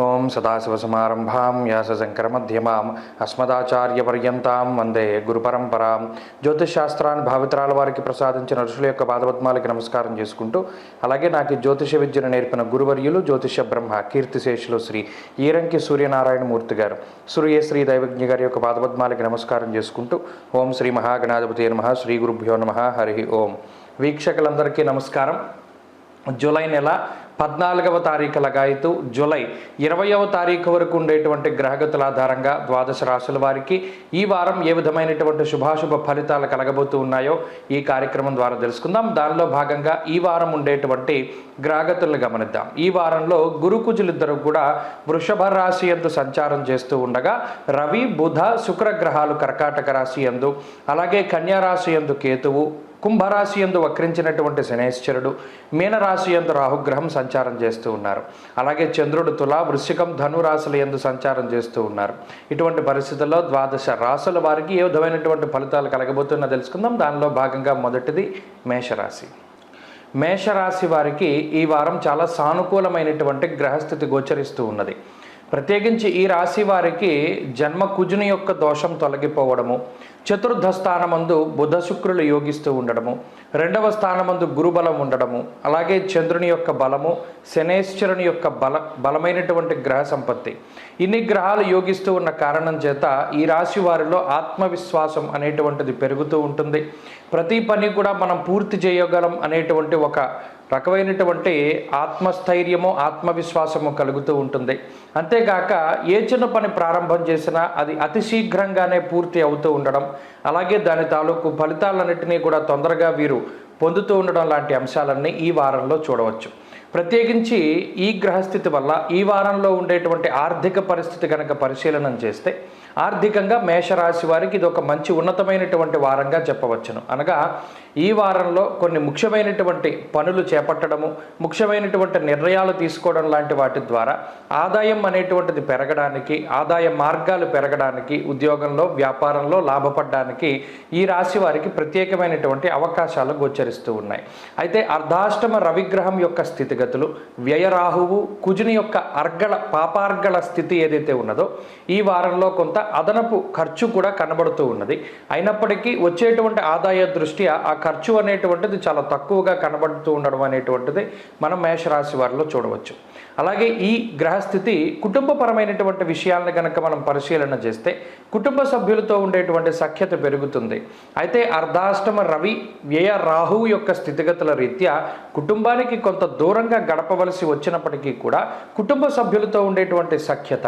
ఓం సదాశివసమారంభాం వ్యాసశంకరమధ్యమాం అస్మదాచార్యపర్యంతాం వందే గురుపరంపరాం. జ్యోతిషశాస్త్రాన్ని భావితరాల వారికి ప్రసాదించిన ఋషుల యొక్క పాదపద్మాలకి నమస్కారం చేసుకుంటూ, అలాగే నాకు జ్యోతిష విద్యను నేర్పిన గురువర్యులు జ్యోతిష బ్రహ్మ కీర్తిశేషులు శ్రీ ఈరంకి సూర్యనారాయణమూర్తి గారు, శ్రీ దైవజ్ఞ గారి యొక్క పాదపద్మాలకి నమస్కారం చేసుకుంటూ, ఓం శ్రీ మహాగణాధిపతి నమః, శ్రీ గురుభ్యో నమః, హరి ఓం. వీక్షకులందరికీ నమస్కారం. జూలై నెల 14వ తారీఖు లగాయతు జూలై 20వ తారీఖు వరకు ఉండేటువంటి గ్రహగతుల ఆధారంగా ద్వాదశ రాశుల వారికి ఈ వారం ఏ విధమైనటువంటి శుభాశుభ ఫలితాలు కలగబోతూ ఉన్నాయో ఈ కార్యక్రమం ద్వారా తెలుసుకుందాం. దానిలో భాగంగా ఈ వారం ఉండేటువంటి గ్రహగతులను గమనిద్దాం. ఈ వారంలో గురు కుజులిద్దరూ కూడా వృషభ రాశి యందు సంచారం చేస్తూ ఉండగా, రవి బుధ శుక్ర గ్రహాలు కర్కాటక రాశి యందు, అలాగే కన్యా రాశి యందు కేతువు, కుంభరాశి యందు వక్రించినటువంటి శనేశ్వరుడు, మీనరాశి యందు రాహుగ్రహం సంచారం చేస్తూ ఉన్నారు. అలాగే చంద్రుడు తుల వృశ్చికం ధను రాశుల యందు సంచారం చేస్తూ ఉన్నారు. ఇటువంటి పరిస్థితుల్లో ద్వాదశ రాశుల వారికి ఏ విధమైనటువంటి ఫలితాలు కలగబోతున్నా తెలుసుకుందాం. దానిలో భాగంగా మొదటిది మేషరాశి. మేషరాశి వారికి ఈ వారం చాలా సానుకూలమైనటువంటి గ్రహస్థితి గోచరిస్తూ ఉన్నది. ప్రత్యేకించి ఈ రాశి వారికి జన్మ కుజుని యొక్క దోషం తొలగిపోవడము, చతుర్థ స్థానమందు బుధ శుక్రులు యోగిస్తూ ఉండడము, రెండవ స్థానమందు గురుబలం ఉండడము, అలాగే చంద్రుని యొక్క బలము, శనేశ్వరుని యొక్క బలమైనటువంటి గ్రహ సంపత్తి, ఇన్ని గ్రహాలు యోగిస్తూ ఉన్న కారణం చేత ఈ రాశి వారిలో ఆత్మవిశ్వాసం అనేటువంటిది పెరుగుతూ ఉంటుంది. ప్రతి పని కూడా మనం పూర్తి చేయగలం అనేటువంటి ఒక రకమైనటువంటి ఆత్మస్థైర్యము ఆత్మవిశ్వాసము కలుగుతూ ఉంటుంది. అంతేగాక ఏ చిన్న పని ప్రారంభం చేసినా అది అతి శీఘ్రంగానే పూర్తి అవుతూ ఉండడం, అలాగే దాని తాలూకు ఫలితాలన్నింటినీ కూడా తొందరగా వీరు పొందుతూ ఉండడం లాంటి అంశాలన్నీ ఈ వారంలో చూడవచ్చు. ప్రత్యేకించి ఈ గ్రహస్థితి వల్ల ఈ వారంలో ఉండేటువంటి ఆర్థిక పరిస్థితి కనుక పరిశీలనం చేస్తే ఆర్థికంగా మేషరాశి వారికి ఇది ఒక మంచి ఉన్నతమైనటువంటి వారంగా చెప్పవచ్చును. అనగా ఈ వారంలో కొన్ని ముఖ్యమైనటువంటి పనులు చేపట్టడము, ముఖ్యమైనటువంటి నిర్ణయాలు తీసుకోవడం లాంటి వాటి ద్వారా ఆదాయం అనేటువంటిది పెరగడానికి, ఆదాయ మార్గాలు పెరగడానికి, ఉద్యోగంలో వ్యాపారంలో లాభపడడానికి ఈ రాశి వారికి ప్రత్యేకమైనటువంటి అవకాశాలు గోచరిస్తూ ఉన్నాయి. అయితే అర్ధాష్టమ రవిగ్రహం యొక్క స్థితిగతులు, వ్యయరాహువు కుజుని యొక్క పాపార్గళ స్థితి ఏదైతే ఉన్నదో ఈ వారంలో కొంత అదనపు ఖర్చు కూడా కనబడుతూ ఉన్నది. అయినప్పటికీ వచ్చేటువంటి ఆదాయ దృష్ట్యా ఆ ఖర్చు అనేటువంటిది చాలా తక్కువగా కనబడుతూ ఉండడం అనేటువంటిది మనం మేషరాశి వారిలో చూడవచ్చు. అలాగే ఈ గ్రహస్థితి కుటుంబపరమైనటువంటి విషయాలను కనుక మనం పరిశీలన చేస్తే కుటుంబ సభ్యులతో ఉండేటువంటి సఖ్యత పెరుగుతుంది. అయితే అర్ధాష్టమ రవి వ్యయ రాహువు యొక్క స్థితిగతుల రీత్యా కుటుంబానికి కొంత దూరంగా గడపవలసి వచ్చినప్పటికీ కూడా కుటుంబ సభ్యులతో ఉండేటువంటి సఖ్యత,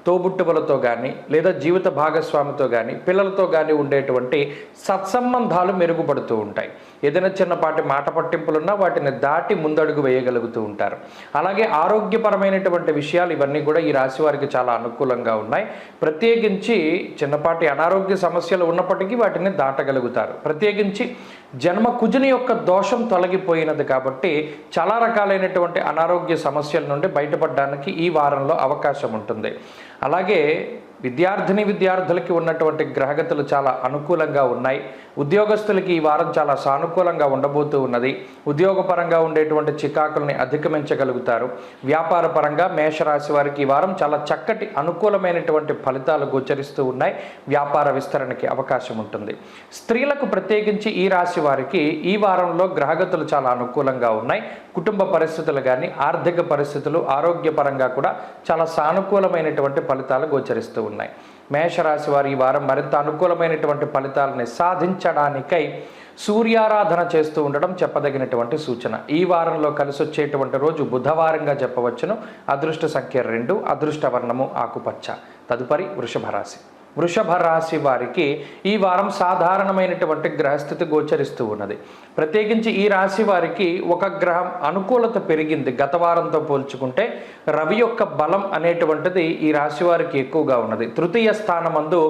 తోబుట్టువులతో కానీ లేదా జీవిత భాగస్వామితో కానీ పిల్లలతో కానీ ఉండేటువంటి సత్సంబంధాలు మెరుగుపడుతూ ఉంటాయి. ఏదైనా చిన్నపాటి మాట పట్టింపులున్నా వాటిని దాటి ముందడుగు వేయగలుగుతూ ఉంటారు. అలాగే ఆరోగ్యపరమైనటువంటి విషయాలు ఇవన్నీ కూడా ఈ రాశి వారికి చాలా అనుకూలంగా ఉన్నాయి. ప్రత్యేకించి చిన్నపాటి అనారోగ్య సమస్యలు ఉన్నప్పటికీ వాటిని దాటగలుగుతారు. ప్రత్యేకించి జన్మ కుజుని యొక్క దోషం తొలగిపోయినది కాబట్టి చాలా రకాలైనటువంటి అనారోగ్య సమస్యల నుండి బయటపడడానికి ఈ వారంలో అవకాశం ఉంటుంది. అలాగే విద్యార్థులకి ఉన్నటువంటి గ్రహగతులు చాలా అనుకూలంగా ఉన్నాయి. ఉద్యోగస్తులకి ఈ వారం చాలా సానుకూలంగా ఉండబోతూ ఉన్నది. ఉద్యోగపరంగా ఉండేటువంటి చికాకుల్ని అధిగమించగలుగుతారు. వ్యాపార పరంగా మేషరాశి వారికి ఈ వారం చాలా చక్కటి అనుకూలమైనటువంటి ఫలితాలు గోచరిస్తూ ఉన్నాయి. వ్యాపార విస్తరణకి అవకాశం ఉంటుంది. స్త్రీలకు ప్రత్యేకించి ఈ రాశి వారికి ఈ వారంలో గ్రహగతులు చాలా అనుకూలంగా ఉన్నాయి. కుటుంబ పరిస్థితులు కానీ ఆర్థిక పరిస్థితులు ఆరోగ్యపరంగా కూడా చాలా సానుకూలమైనటువంటి ఫలితాలు గోచరిస్తూ ఉన్నాయి. మేషరాశి వారు ఈ వారం మరింత అనుకూలమైనటువంటి ఫలితాలని సాధించడానికై సూర్యారాధన చేస్తూ ఉండడం చెప్పదగినటువంటి సూచన. ఈ వారంలో కలిసి వచ్చేటువంటి రోజు బుధవారంగా చెప్పవచ్చును. అదృష్ట సంఖ్య 2, అదృష్ట వర్ణము ఆకుపచ్చ. తదుపరి వృషభ రాశి. వృషభ రాశి వారికి ఈ వారం సాధారణమైనటువంటి గ్రహస్థితి గోచరిస్తూ ఉన్నది. ప్రత్యేకించి ఈ రాశి వారికి ఒక గ్రహం అనుకూలత పెరిగింది. గత వారంతో పోల్చుకుంటే రవి యొక్క బలం అనేటువంటిది ఈ రాశి వారికి ఎక్కువగా ఉన్నది. తృతీయ స్థానమందు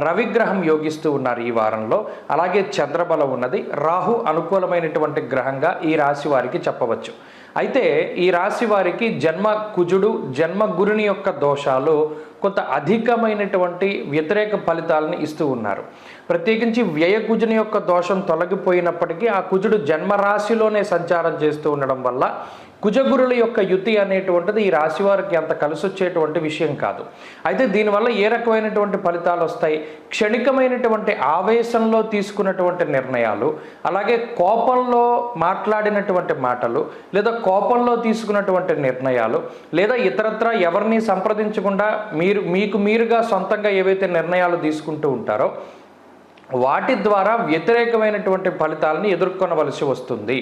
రవిగ్రహం యోగిస్తూ ఉన్నారు ఈ వారంలో. అలాగే చంద్రబలం ఉన్నది. రాహు అనుకూలమైనటువంటి గ్రహంగా ఈ రాశి వారికి చెప్పవచ్చు. అయితే ఈ రాశి వారికి జన్మ కుజుడు జన్మ గురుని యొక్క దోషాలు కొంత అధికమైనటువంటి వ్యతిరేక ఫలితాలను ఇస్తూ ఉన్నారు. ప్రత్యేకించి వ్యయ కుజుని యొక్క దోషం తొలగిపోయినప్పటికీ ఆ కుజుడు జన్మరాశిలోనే సంచారం చేస్తూ ఉండడం వల్ల కుజగురుల యొక్క యుతి అనేటువంటిది ఈ రాశి వారికి అంత కలిసి వచ్చేటువంటి విషయం కాదు. అయితే దీనివల్ల ఏ రకమైనటువంటి ఫలితాలు వస్తాయి? క్షణికమైనటువంటి ఆవేశంలో తీసుకున్నటువంటి నిర్ణయాలు, అలాగే కోపంలో మాట్లాడినటువంటి మాటలు, లేదా కోపంలో తీసుకున్నటువంటి నిర్ణయాలు, లేదా ఇతరత్రా ఎవరిని సంప్రదించకుండా మీకు మీరుగా సొంతంగా ఏవైతే నిర్ణయాలు తీసుకుంటూ ఉంటారో వాటి ద్వారా వ్యతిరేకమైనటువంటి ఫలితాలను ఎదుర్కొనవలసి వస్తుంది.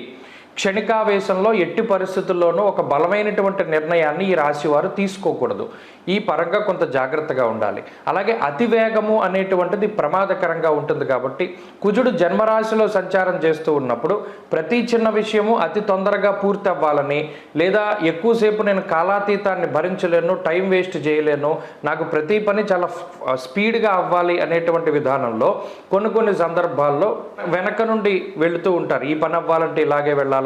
క్షణికావేశంలో ఎట్టి పరిస్థితుల్లోనూ ఒక బలమైనటువంటి నిర్ణయాన్ని ఈ రాశి వారు తీసుకోకూడదు. ఈ పరంగా కొంత జాగ్రత్తగా ఉండాలి. అలాగే అతివేగము అనేటువంటిది ప్రమాదకరంగా ఉంటుంది కాబట్టి కుజుడు జన్మరాశిలో సంచారం చేస్తూ ఉన్నప్పుడు ప్రతి చిన్న విషయము అతి తొందరగా పూర్తి అవ్వాలని, లేదా ఎక్కువసేపు నేను కాలాతీతాన్ని భరించలేను, టైం వేస్ట్ చేయలేను, నాకు ప్రతి పని చాలా స్పీడ్గా అవ్వాలి అనేటువంటి విధానంలో కొన్ని సందర్భాల్లో వెనక నుండి వెళుతూ ఉంటారు. ఈ పని అవ్వాలంటే ఇలాగే వెళ్ళాలి,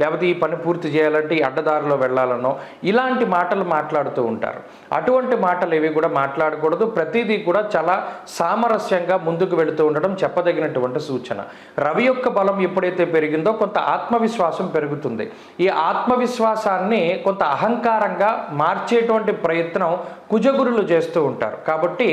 లేకపోతే ఈ పని పూర్తి చేయాలంటే ఈ అడ్డదారిలో వెళ్ళాలనో ఇలాంటి మాటలు మాట్లాడుతూ ఉంటారు. అటువంటి మాటలు ఏవి కూడా మాట్లాడకూడదు. ప్రతిదీ కూడా చాలా సామరస్యంగా ముందుకు వెళుతూ ఉండడం చెప్పదగినటువంటి సూచన. రవి యొక్క బలం ఎప్పుడైతే పెరిగిందో కొంత ఆత్మవిశ్వాసం పెరుగుతుంది. ఈ ఆత్మవిశ్వాసాన్ని కొంత అహంకారంగా మార్చేటువంటి ప్రయత్నం కుజగురులు చేస్తూ ఉంటారు. కాబట్టి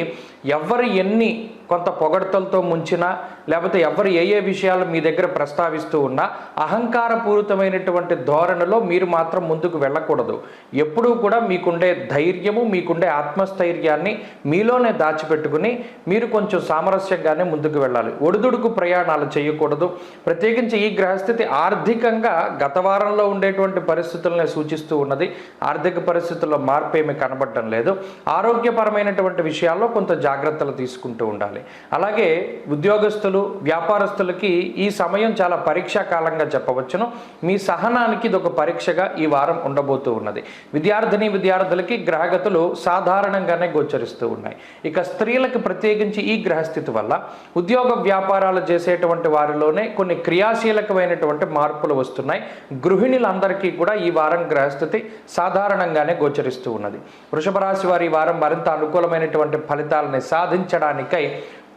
ఎవరు ఎన్ని కొంత పొగడ్తలతో ముంచినా, లేకపోతే ఎవరు ఏ విషయాలు మీ దగ్గర ప్రస్తావిస్తూ ఉన్నా అహంకారపూరితమైనటువంటి ధోరణిలో మీరు మాత్రం ముందుకు వెళ్ళకూడదు. ఎప్పుడూ కూడా మీకుండే ధైర్యము, మీకుండే ఆత్మస్థైర్యాన్ని మీలోనే దాచిపెట్టుకుని మీరు కొంచెం సామరస్యంగానే ముందుకు వెళ్ళాలి. ఒడిదుడుకు ప్రయాణాలు చేయకూడదు. ప్రత్యేకించి ఈ గ్రహస్థితి ఆర్థికంగా గత వారంలో ఉండేటువంటి పరిస్థితులనే సూచిస్తూ ఉన్నది. ఆర్థిక పరిస్థితుల్లో మార్పు ఏమీ కనబడటం లేదు. ఆరోగ్యపరమైనటువంటి విషయాల్లో కొంత జాగ్రత్తలు తీసుకుంటూ ఉండాలి. అలాగే ఉద్యోగస్తులు, వ్యాపారస్తులకి ఈ సమయం చాలా పరీక్షా కాలంగా చెప్పవచ్చును. మీ సహనానికి ఇది ఒక పరీక్షగా ఈ వారం ఉండబోతూ ఉన్నది. విద్యార్థులకి గ్రహగతులు సాధారణంగానే గోచరిస్తూ ఉన్నాయి. ఇక స్త్రీలకు ప్రత్యేకించి ఈ గ్రహస్థితి వల్ల ఉద్యోగ వ్యాపారాలు చేసేటువంటి వారిలోనే కొన్ని క్రియాశీలకమైనటువంటి మార్పులు వస్తున్నాయి. గృహిణులందరికీ కూడా ఈ వారం గ్రహస్థితి సాధారణంగానే గోచరిస్తూ ఉన్నది. వృషభ రాశి వారి ఈ వారం మరింత అనుకూలమైనటువంటి ఫలితాలని సాధించడానికై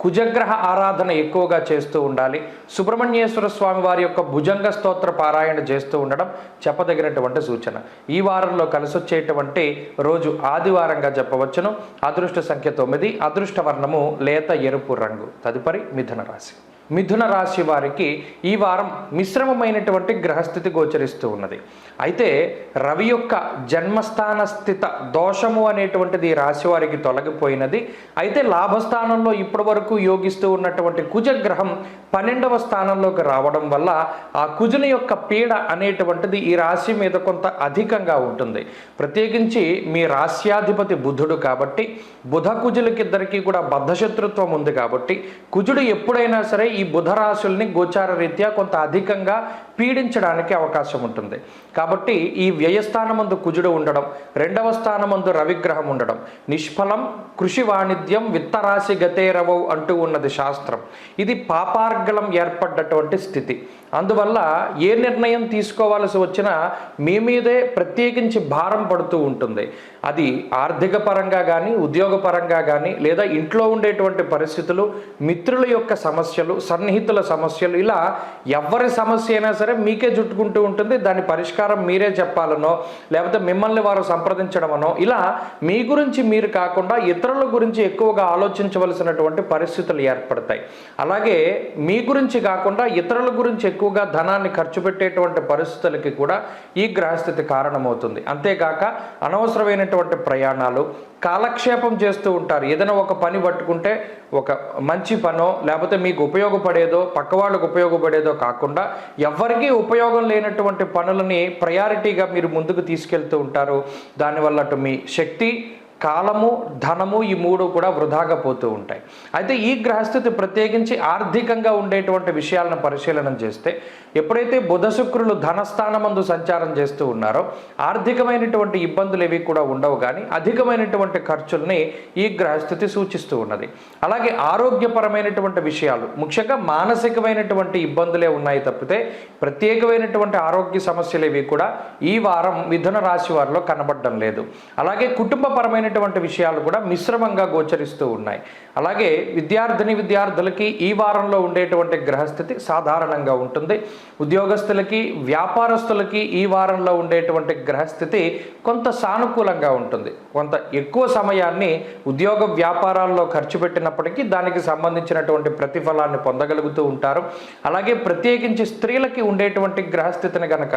కుజగ్రహ ఆరాధన ఎక్కువగా చేస్తూ ఉండాలి. సుబ్రహ్మణ్యేశ్వర స్వామి వారి యొక్క భుజంగ స్తోత్ర పారాయణ చేస్తూ ఉండడం చెప్పదగినటువంటి సూచన. ఈ వారంలో కలిసొచ్చేటువంటి రోజు ఆదివారంగా చెప్పవచ్చును. అదృష్ట సంఖ్య 9, అదృష్ట వర్ణము లేత ఎరుపు రంగు. తదుపరి మిథున రాశి. మిథున రాశి వారికి ఈ వారం మిశ్రమమైనటువంటి గ్రహస్థితి గోచరిస్తూ ఉన్నది. అయితే రవి యొక్క జన్మస్థాన స్థిత దోషము అనేటువంటిది ఈ రాశి వారికి తొలగిపోయినది. అయితే లాభస్థానంలో ఇప్పటి వరకు యోగిస్తూ ఉన్నటువంటి కుజగ్రహం 12వ స్థానంలోకి రావడం వల్ల ఆ కుజుని యొక్క పీడ అనేటువంటిది ఈ రాశి మీద కొంత అధికంగా ఉంటుంది. ప్రత్యేకించి మీ రాశ్యాధిపతి బుధుడు కాబట్టి బుధ కుజులకిద్దరికీ కూడా బద్ధశత్రుత్వం ఉంది కాబట్టి కుజుడు ఎప్పుడైనా సరే ఈ బుధ రాశుల్ని గోచార రీత్యా కొంత అధికంగా పీడించడానికి అవకాశం ఉంటుంది. కాబట్టి ఈ వ్యయస్థానమందు కుజుడు ఉండడం, 2వ స్థానమందు రవిగ్రహం ఉండడం నిష్ఫలం కృషి వాణిజ్యం విత్తరాశి గతేరవౌ అంటూ ఉన్నది శాస్త్రం. ఇది పాపార్గళం ఏర్పడ్డటువంటి స్థితి. అందువల్ల ఏ నిర్ణయం తీసుకోవాల్సి వచ్చినా మీ మీదే ప్రత్యేకించి భారం పడుతూ ఉంటుంది. అది ఆర్థిక పరంగా కానీ, ఉద్యోగపరంగా కానీ, లేదా ఇంట్లో ఉండేటువంటి పరిస్థితులు, మిత్రుల యొక్క సమస్యలు, సన్నిహితుల సమస్యలు, ఇలా ఎవరి సమస్య అయినా సరే మీకే చుట్టుకుంటూ ఉంటుంది. దాని పరిష్కారం మీరే చెప్పాలనో, లేకపోతే మిమ్మల్ని వారు సంప్రదించడమనో, ఇలా మీ గురించి మీరు కాకుండా ఇతరుల గురించి ఎక్కువగా ఆలోచించవలసినటువంటి పరిస్థితులు ఏర్పడతాయి. అలాగే మీ గురించి కాకుండా ఇతరుల గురించి ఎక్కువగా ధనాన్ని ఖర్చు పెట్టేటువంటి పరిస్థితులకి కూడా ఈ గ్రహస్థితి కారణమవుతుంది. అంతేగాక అనవసరమైనటువంటి ప్రయాణాలు, కాలక్షేపం చేస్తూ ఉంటారు. ఏదైనా ఒక పని పట్టుకుంటే ఒక మంచి పనో, లేకపోతే మీకు ఉపయోగపడేదో, పక్క వాళ్ళకు ఉపయోగపడేదో కాకుండా ఎవరికీ ఉపయోగం లేనటువంటి పనులని ప్రయారిటీగా మీరు ముందుకు తీసుకెళ్తూ ఉంటారు. దానివల్ల అటు మీ శక్తి, కాలము, ధనము ఈ మూడు కూడా వృధాగా పోతూ ఉంటాయి. అయితే ఈ గ్రహస్థితి ప్రత్యేకించి ఆర్థికంగా ఉండేటువంటి విషయాలను పరిశీలన చేస్తే ఎప్పుడైతే బుధ శుక్రులు ధనస్థానమందు సంచారం చేస్తూ ఉన్నారో ఆర్థికమైనటువంటి ఇబ్బందులు ఏవి కూడా ఉండవు, కానీ అధికమైనటువంటి ఖర్చుల్ని ఈ గ్రహస్థితి సూచిస్తూ ఉన్నది. అలాగే ఆరోగ్యపరమైనటువంటి విషయాలు, ముఖ్యంగా మానసికమైనటువంటి ఇబ్బందులే ఉన్నాయి తప్పితే ప్రత్యేకమైనటువంటి ఆరోగ్య సమస్యలు ఏవి కూడా ఈ వారం మిథున రాశి వారిలో కనబడడం లేదు. అలాగే కుటుంబపరమైన విషయాలు కూడా మిశ్రమంగా గోచరిస్తూ ఉన్నాయి. అలాగే విద్యార్థులకి ఈ వారంలో ఉండేటువంటి గ్రహస్థితి సాధారణంగా ఉంటుంది. ఉద్యోగస్తులకి, వ్యాపారస్తులకి ఈ వారంలో ఉండేటువంటి గ్రహస్థితి కొంత సానుకూలంగా ఉంటుంది. కొంత ఎక్కువ సమయాన్ని ఉద్యోగ వ్యాపారాల్లో ఖర్చు పెట్టినప్పటికీ దానికి సంబంధించినటువంటి ప్రతిఫలాన్ని పొందగలుగుతూ ఉంటారు. అలాగే ప్రత్యేకించి స్త్రీలకి ఉండేటువంటి గ్రహస్థితిని కనుక,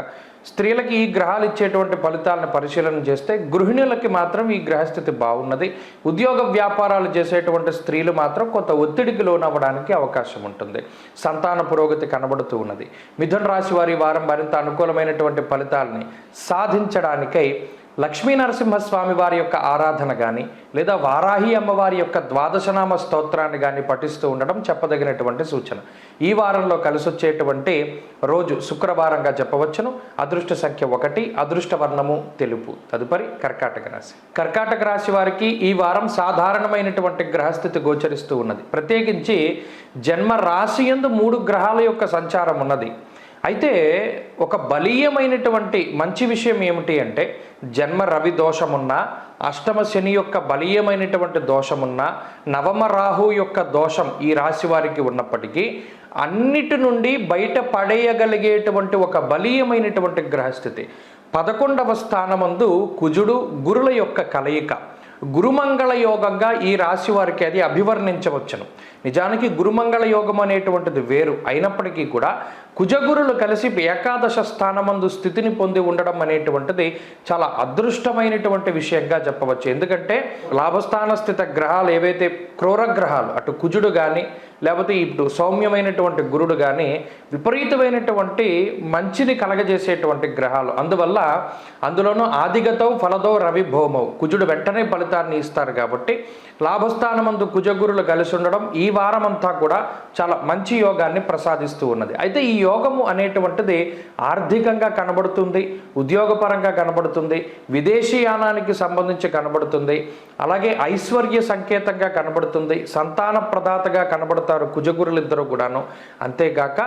స్త్రీలకి ఈ గ్రహాలు ఇచ్చేటువంటి ఫలితాలను పరిశీలన చేస్తే గృహిణులకి మాత్రం ఈ గ్రహస్థితి బాగున్నది. ఉద్యోగ వ్యాపారాలు చేసేటువంటి స్త్రీలు మాత్రం కొంత ఒత్తిడికి లోనవ్వడానికి అవకాశం ఉంటుంది. సంతాన పురోగతి కనబడుతూ ఉన్నది. మిథున రాశి వారి వారం మరింత అనుకూలమైనటువంటి ఫలితాలని సాధించడానికై లక్ష్మీ నరసింహస్వామి వారి యొక్క ఆరాధన కానీ, లేదా వారాహి అమ్మవారి యొక్క ద్వాదశనామ స్తోత్రాన్ని కానీ పఠిస్తూ ఉండడం చెప్పదగినటువంటి సూచన. ఈ వారంలో కలిసొచ్చేటువంటి రోజు శుక్రవారంగా చెప్పవచ్చును. అదృష్ట సంఖ్య 1, అదృష్ట వర్ణము తెలుపు. తదుపరి కర్కాటక రాశి. కర్కాటక రాశి వారికి ఈ వారం సాధారణమైనటువంటి గ్రహస్థితి గోచరిస్తూ ఉన్నది. ప్రత్యేకించి జన్మ రాశి యందు 3 గ్రహాల యొక్క సంచారం ఉన్నది. అయితే ఒక బలీయమైనటువంటి మంచి విషయం ఏమిటి అంటే, జన్మ రవి దోషమున్నా, అష్టమ శని యొక్క బలీయమైనటువంటి దోషమున్నా, నవమ రాహు యొక్క దోషం ఈ రాశి వారికి ఉన్నప్పటికీ అన్నిటి నుండి బయట పడేయగలిగేటువంటి ఒక బలీయమైనటువంటి గ్రహస్థితి. 11వ స్థానమందు కుజుడు గురుల యొక్క కలయిక, గురుమంగళ యోగంగా ఈ రాశి వారికి అది అభివర్ణించవచ్చును. నిజానికి గురుమంగళ యోగం అనేటువంటిది వేరు అయినప్పటికీ కూడా కుజగురులు కలిసి ఏకాదశ స్థానమందు స్థితిని పొంది ఉండడం అనేటువంటిది చాలా అదృష్టమైనటువంటి విషయంగా చెప్పవచ్చు. ఎందుకంటే లాభస్థాన స్థిత గ్రహాలు ఏవైతే క్రూర గ్రహాలు, అటు కుజుడు కానీ లేకపోతే ఇప్పుడు సౌమ్యమైనటువంటి గురుడు కానీ విపరీతమైనటువంటి మంచిని కలగజేసేటువంటి గ్రహాలు. అందువల్ల అందులోనూ ఆదిగతౌ ఫలదో రవి భౌమౌ, కుజుడు వెంటనే ఫలితాన్ని ఇస్తారు. కాబట్టి లాభస్థానమందు కుజగురులు కలిసి ఉండడం ఈ వారం అంతా కూడా చాలా మంచి యోగాన్ని ప్రసాదిస్తూ ఉన్నది. అయితే ఈ యోగము అనేటువంటిది ఆర్థికంగా కనబడుతుంది, ఉద్యోగపరంగా కనబడుతుంది, విదేశీయానానికి సంబంధించి కనబడుతుంది, అలాగే ఐశ్వర్య సంకేతంగా కనబడుతుంది, సంతాన ప్రదాతగా కనబడుతారు కుజగురులు ఇద్దరు కూడాను. అంతేగాక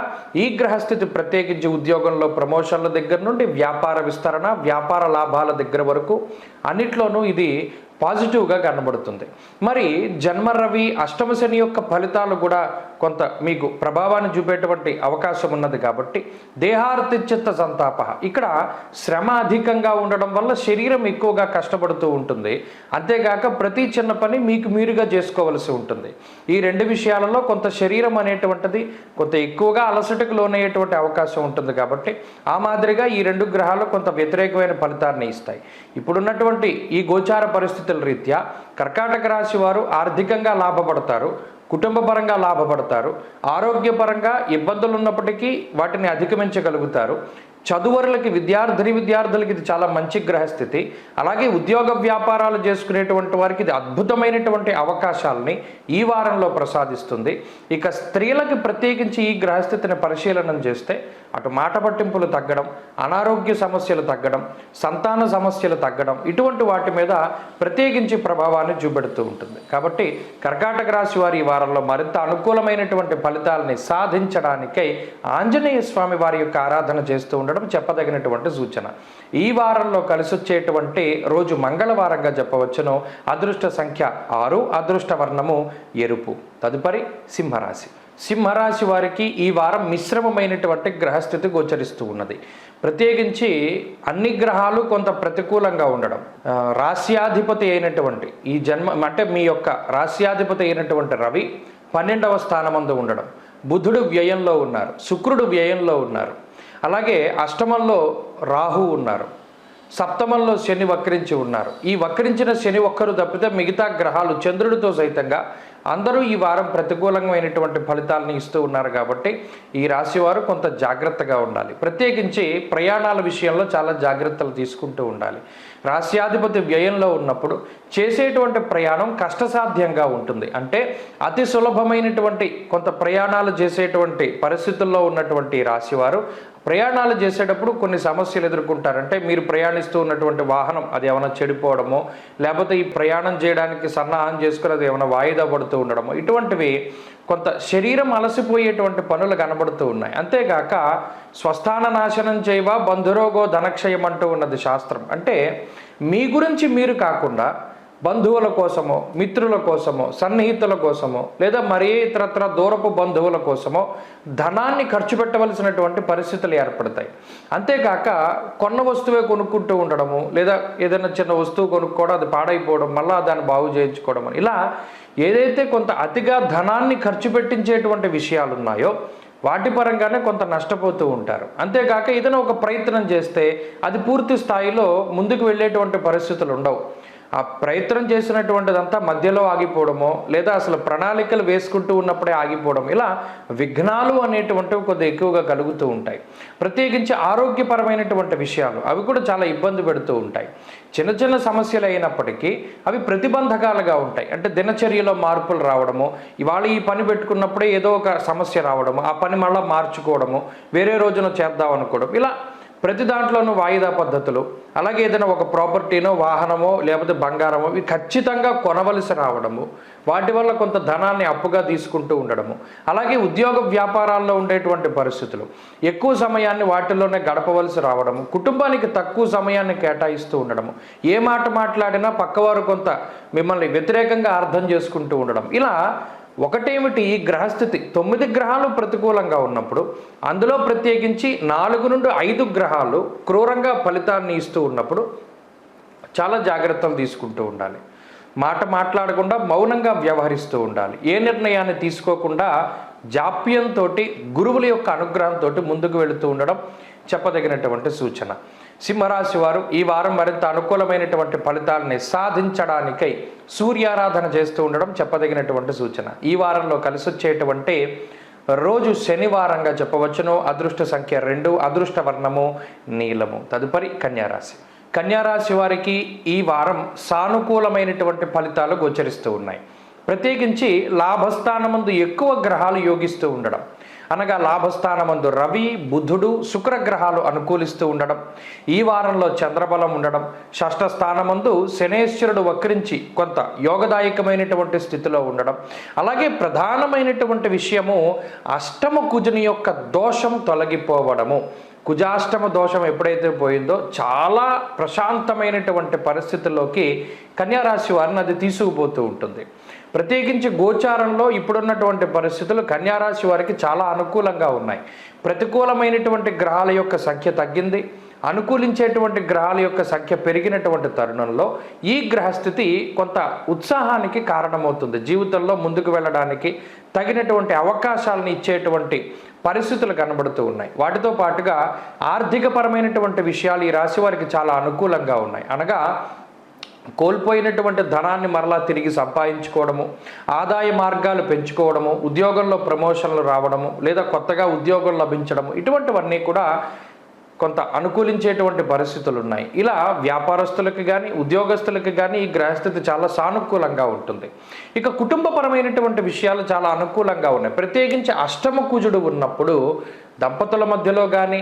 ఈ గ్రహస్థితి ప్రత్యేకించి ఉద్యోగంలో ప్రమోషన్ల దగ్గర నుండి వ్యాపార విస్తరణ, వ్యాపార లాభాల దగ్గర వరకు అన్నిట్లోనూ ఇది పాజిటివ్గా కనబడుతుంది. మరి జన్మ రవి అష్టమ శని యొక్క ఫలితాలు కూడా కొంత మీకు ప్రభావాన్ని చూపేటువంటి అవకాశం ఉన్నది. కాబట్టి దేహార్తిచిత్త సంతాప, ఇక్కడ శ్రమ అధికంగా ఉండడం వల్ల శరీరం ఎక్కువగా కష్టపడుతూ ఉంటుంది. అంతేగాక ప్రతి చిన్న పని మీకు మీరుగా చేసుకోవలసి ఉంటుంది. ఈ 2 విషయాలలో కొంత శరీరం అనేటువంటిది కొంత ఎక్కువగా అలసటకు లోనయ్యేటువంటి అవకాశం ఉంటుంది. కాబట్టి ఆ మాదిరిగా ఈ 2 గ్రహాలు కొంత వ్యతిరేకమైన ఫలితాన్ని ఇస్తాయి. ఇప్పుడున్నటువంటి ఈ గోచార పరిస్థితుల రీత్యా కర్కాటక రాశి వారు ఆర్థికంగా లాభపడతారు, కుటుంబ పరంగా లాభపడతారు, ఆరోగ్యపరంగా ఇబ్బందులు ఉన్నప్పటికీ వాటిని అధిగమించగలుగుతారు. చదువరులకి, విద్యార్థులకి ఇది చాలా మంచి గ్రహస్థితి. అలాగే ఉద్యోగ వ్యాపారాలు చేసుకునేటువంటి వారికి ఇది అద్భుతమైనటువంటి అవకాశాలని ఈ వారంలో ప్రసాదిస్తుంది. ఇక స్త్రీలకి ప్రత్యేకించి ఈ గ్రహస్థితిని పరిశీలనం చేస్తే అటు మాట పట్టింపులు తగ్గడం, అనారోగ్య సమస్యలు తగ్గడం, సంతాన సమస్యలు తగ్గడం, ఇటువంటి వాటి మీద ప్రత్యేకించి ప్రభావాన్ని చూపెడుతూ ఉంటుంది. కాబట్టి కర్కాటక రాశి వారి ఈ వారంలో మరింత అనుకూలమైనటువంటి ఫలితాలని సాధించడానికై ఆంజనేయ స్వామి వారి యొక్క ఆరాధన చేస్తూ ఉండడం చెప్పదగినటువంటి సూచన. ఈ వారంలో కలిసొచ్చేటువంటి రోజు మంగళవారంగా చెప్పవచ్చును. అదృష్ట సంఖ్య 6, అదృష్ట వర్ణము ఎరుపు. తదుపరి సింహరాశి. సింహరాశి వారికి ఈ వారం మిశ్రమమైనటువంటి గ్రహస్థితి గోచరిస్తూ ఉన్నది. ప్రత్యేకించి అన్ని గ్రహాలు కొంత ప్రతికూలంగా ఉండడం, రాశ్యాధిపతి అయినటువంటి ఈ అంటే మీ యొక్క రాశ్యాధిపతి అయినటువంటి రవి 12వ స్థానమందు ఉండడం, బుధుడు వ్యయంలో ఉన్నారు, శుక్రుడు వ్యయంలో ఉన్నారు, అలాగే అష్టమంలో రాహు ఉన్నారు, సప్తమంలో శని వక్రించి ఉన్నారు. ఈ వక్రించిన శని ఒక్కరు తప్పితే మిగతా గ్రహాలు చంద్రుడితో సైతంగా అందరూ ఈ వారం ప్రతికూలమైనటువంటి ఫలితాలను ఇస్తూ ఉన్నారు. కాబట్టి ఈ రాశివారు కొంత జాగ్రత్తగా ఉండాలి. ప్రత్యేకించి ప్రయాణాల విషయంలో చాలా జాగ్రత్తలు తీసుకుంటూ ఉండాలి. రాశ్యాధిపతి వ్యయంలో ఉన్నప్పుడు చేసేటువంటి ప్రయాణం కష్టసాధ్యంగా ఉంటుంది. అంటే అతి సులభమైనటువంటి కొంత ప్రయాణాలు చేసేటువంటి పరిస్థితుల్లో ఉన్నటువంటి రాశివారు ప్రయాణాలు చేసేటప్పుడు కొన్ని సమస్యలు ఎదుర్కొంటారంటే, మీరు ప్రయాణిస్తూ ఉన్నటువంటి వాహనం అది ఏమైనా చెడిపోవడమో, లేకపోతే ఈ ప్రయాణం చేయడానికి సన్నాహం చేసుకుని అది ఏమైనా వాయిదా పడుతూ ఉండడమో, ఇటువంటివి కొంత శరీరం అలసిపోయేటువంటి పనులు కనబడుతూ ఉన్నాయి. అంతేగాక స్వస్థాన నాశనం చేయవా బంధురోగో ధనక్షయం అంటూ ఉన్నది శాస్త్రం. అంటే మీ గురించి మీరు కాకుండా బంధువుల కోసమో, మిత్రుల కోసమో, సన్నిహితుల కోసమో, లేదా మరే ఇతరత్ర దూరపు బంధువుల కోసమో ధనాన్ని ఖర్చు పెట్టవలసినటువంటి పరిస్థితులు ఏర్పడతాయి. అంతేకాక కొన్న వస్తువే కొనుక్కుంటూ ఉండడము, లేదా ఏదైనా చిన్న వస్తువు కొనుక్కోవడం, అది పాడైపోవడం, మళ్ళీ దాన్ని బాగు చేయించుకోవడం, ఇలా ఏదైతే కొంత అతిగా ధనాన్ని ఖర్చు పెట్టించేటువంటి విషయాలు ఉన్నాయో వాటి పరంగానే కొంత నష్టపోతూ ఉంటారు. అంతేకాక ఏదైనా ఒక ప్రయత్నం చేస్తే అది పూర్తి స్థాయిలో ముందుకు వెళ్ళేటువంటి పరిస్థితులు ఉండవు. ఆ ప్రయత్నం చేసినటువంటిదంతా మధ్యలో ఆగిపోవడమో, లేదా అసలు ప్రణాళికలు వేసుకుంటూ ఉన్నప్పుడే ఆగిపోవడం, ఇలా విఘ్నాలు అనేటువంటివి కొద్దిగా ఎక్కువగా కలుగుతూ ఉంటాయి. ప్రత్యేకించి ఆరోగ్యపరమైనటువంటి విషయాలు అవి కూడా చాలా ఇబ్బంది పెడుతూ ఉంటాయి. చిన్న చిన్న సమస్యలు అయినప్పటికీ అవి ప్రతిబంధకాలుగా ఉంటాయి. అంటే దినచర్యలో మార్పులు రావడము, ఇవాళ ఈ పని పెట్టుకున్నప్పుడే ఏదో ఒక సమస్య రావడము, ఆ పని మళ్ళీ మార్చుకోవడము, వేరే రోజున చేద్దాం అనుకోవడం, ఇలా ప్రతి దాంట్లోనూ వాయిదా పద్ధతులు, అలాగే ఏదైనా ఒక ప్రాపర్టీనో, వాహనమో, లేకపోతే బంగారమో ఇవి ఖచ్చితంగా కొనవలసి రావడము, వాటి వల్ల కొంత ధనాన్ని అప్పుగా తీసుకుంటూ ఉండడము, అలాగే ఉద్యోగ వ్యాపారాల్లో ఉండేటువంటి పరిస్థితులు, ఎక్కువ సమయాన్ని వాటిలోనే గడపవలసి రావడము, కుటుంబానికి తక్కువ సమయాన్ని కేటాయిస్తూ ఉండడము, ఏ మాట మాట్లాడినా పక్కవారు కొంత మిమ్మల్ని వ్యతిరేకంగా అర్థం చేసుకుంటూ ఉండడం, ఇలా ఒకటేమిటి ఈ గ్రహస్థితి 9 గ్రహాలు ప్రతికూలంగా ఉన్నప్పుడు, అందులో ప్రత్యేకించి 4 నుండి 5 గ్రహాలు క్రూరంగా ఫలితాన్ని ఇస్తూ ఉన్నప్పుడు చాలా జాగ్రత్తలు తీసుకుంటూ ఉండాలి. మాట్లాడకుండా మౌనంగా వ్యవహరిస్తూ ఉండాలి. ఏ నిర్ణయాన్ని తీసుకోకుండా జాప్యంతో గురువుల యొక్క అనుగ్రహంతో ముందుకు వెళుతూ ఉండడం చెప్పదగినటువంటి సూచన. సింహరాశి వారు ఈ వారం మరింత అనుకూలమైనటువంటి ఫలితాలని సాధించడానికై సూర్యారాధన చేస్తూ ఉండడం చెప్పదగినటువంటి సూచన. ఈ వారంలో కలిసి వచ్చేటువంటి రోజు శనివారంగా చెప్పవచ్చును. అదృష్ట సంఖ్య 2, అదృష్ట వర్ణము నీలము. తదుపరి కన్యారాశి. కన్యారాశి వారికి ఈ వారం సానుకూలమైనటువంటి ఫలితాలు గోచరిస్తూ ఉన్నాయి. ప్రత్యేకించి లాభస్థానమందు ఎక్కువ గ్రహాలు యోగిస్తూ ఉండడం, అనగా లాభస్థానమందు రవి, బుధుడు, శుక్ర గ్రహాలు అనుకూలిస్తూ ఉండడం, ఈ వారంలో చంద్రబలం ఉండడం, షష్ఠ స్థానమందు శనేశ్వరుడు వక్రించి కొంత యోగదాయకమైనటువంటి స్థితిలో ఉండడం, అలాగే ప్రధానమైనటువంటి విషయము అష్టమ కుజుని యొక్క దోషం తొలగిపోవడము. కుజాష్టమ దోషం ఎప్పుడైతే పోయిందో చాలా ప్రశాంతమైనటువంటి పరిస్థితుల్లోకి కన్యారాశి వారిని అది తీసుకుపోతూ ఉంటుంది. ప్రత్యేకించి గోచారంలో ఇప్పుడున్నటువంటి పరిస్థితులు కన్యారాశి వారికి చాలా అనుకూలంగా ఉన్నాయి. ప్రతికూలమైనటువంటి గ్రహాల యొక్క సంఖ్య తగ్గింది, అనుకూలించేటువంటి గ్రహాల యొక్క సంఖ్య పెరిగినటువంటి తరుణంలో ఈ గ్రహస్థితి కొంత ఉత్సాహానికి కారణమవుతుంది. జీవితంలో ముందుకు వెళ్ళడానికి తగినటువంటి అవకాశాలను ఇచ్చేటువంటి పరిస్థితులు కనబడుతూ ఉన్నాయి. వాటితో పాటుగా ఆర్థికపరమైనటువంటి విషయాలు ఈ రాశి వారికి చాలా అనుకూలంగా ఉన్నాయి. అనగా కోల్పోయినటువంటి ధనాన్ని మరలా తిరిగి సంపాదించుకోవడము, ఆదాయ మార్గాలు పెంచుకోవడము, ఉద్యోగంలో ప్రమోషన్లు రావడము, లేదా కొత్తగా ఉద్యోగం లభించడము, ఇటువంటివన్నీ కూడా కొంత అనుకూలించేటువంటి పరిస్థితులు ఉన్నాయి. ఇలా వ్యాపారస్తులకు కానీ ఉద్యోగస్తులకు కానీ ఈ గ్రహస్థితి చాలా సానుకూలంగా ఉంటుంది. ఇక కుటుంబపరమైనటువంటి విషయాలు చాలా అనుకూలంగా ఉన్నాయి. ప్రత్యేకించి అష్టమ కుజుడు ఉన్నప్పుడు దంపతుల మధ్యలో కానీ,